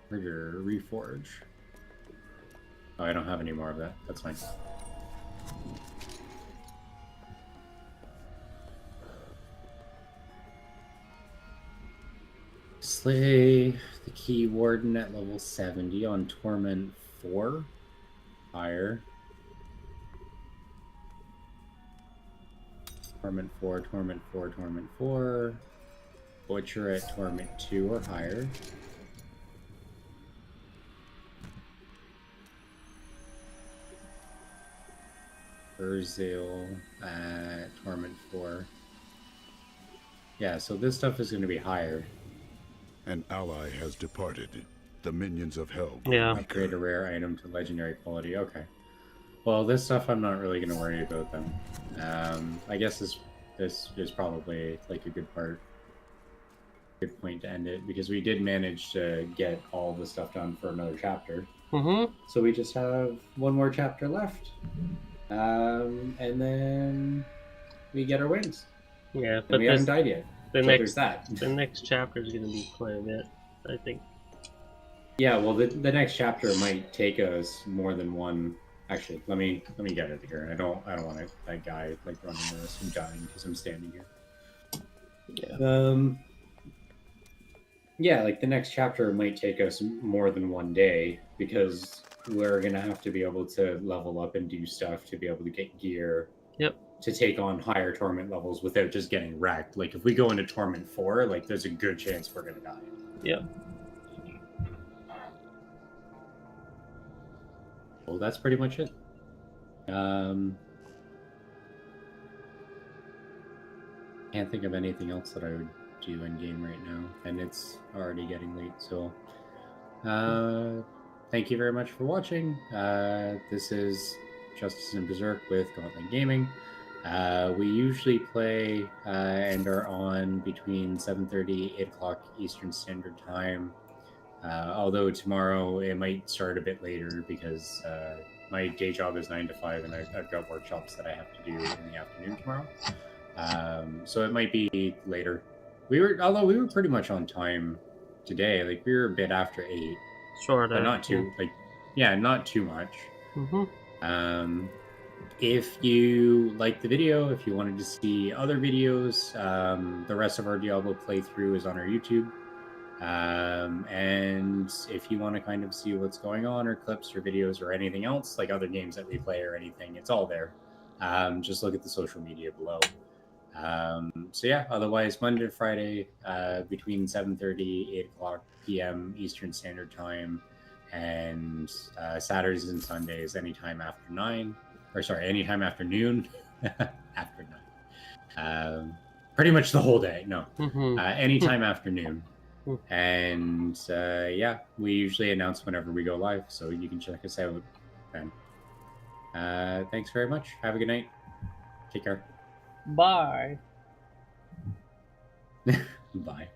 Trigger Reforge. Oh, I don't have any more of that. That's fine. Slay the Key Warden at level 70 on Torment 4. Higher. Torment 4, Torment 4, Torment 4. Butcher at Torment 2 or higher. Urzil at Torment 4. Yeah, so this stuff is going to be higher. An ally has departed. The minions of hell. Yeah. Upgrade a rare item to legendary quality. Okay. Well, this stuff I'm not really going to worry about then. I guess this is probably like a good point to end it, because we did manage to get all the stuff done for another chapter. Mm-hmm. So we just have one more chapter left. And then we get our wings. Yeah, And but we haven't died yet. the So next there's that. the next chapter is going to be quite a bit, I think. Yeah, well, the next chapter might take us more than one. Actually, let me get it here. I don't want that guy like running the risk of dying because I'm standing here. Yeah. Yeah, like the next chapter might take us more than one day, because we're gonna have to be able to level up and do stuff to be able to get gear. Yep. To take on higher torment levels without just getting wrecked. Like if we go into torment 4, like there's a good chance we're gonna die. Yep. Well, that's pretty much it. Can't think of anything else that I would do in game right now, and it's already getting late. So, thank you very much for watching. This is Justice and Berserk with Gauntlet Gaming. We usually play and are on between 7:30, 8 o'clock Eastern Standard Time. Although tomorrow it might start a bit later, because my day job is 9 to 5, and I've got workshops that I have to do in the afternoon tomorrow. So it might be later. Although we were pretty much on time today. Like we were a bit after 8, Sort of. but not too not too much. Mm-hmm. If you liked the video, if you wanted to see other videos, the rest of our Diablo playthrough is on our YouTube. And if you want to kind of see what's going on, or clips or videos or anything else, like other games that we play or anything, it's all there. Just look at the social media below. So yeah, otherwise Monday to Friday, between 7:30, 8 o'clock p.m. Eastern Standard Time, and Saturdays and Sundays anytime after 9. Or sorry, anytime after noon. After 9. Pretty much the whole day. No. Mm-hmm. Anytime after noon. And yeah, we usually announce whenever we go live, so you can check us out then. Thanks very much. Have a good night. Take care. Bye. Bye.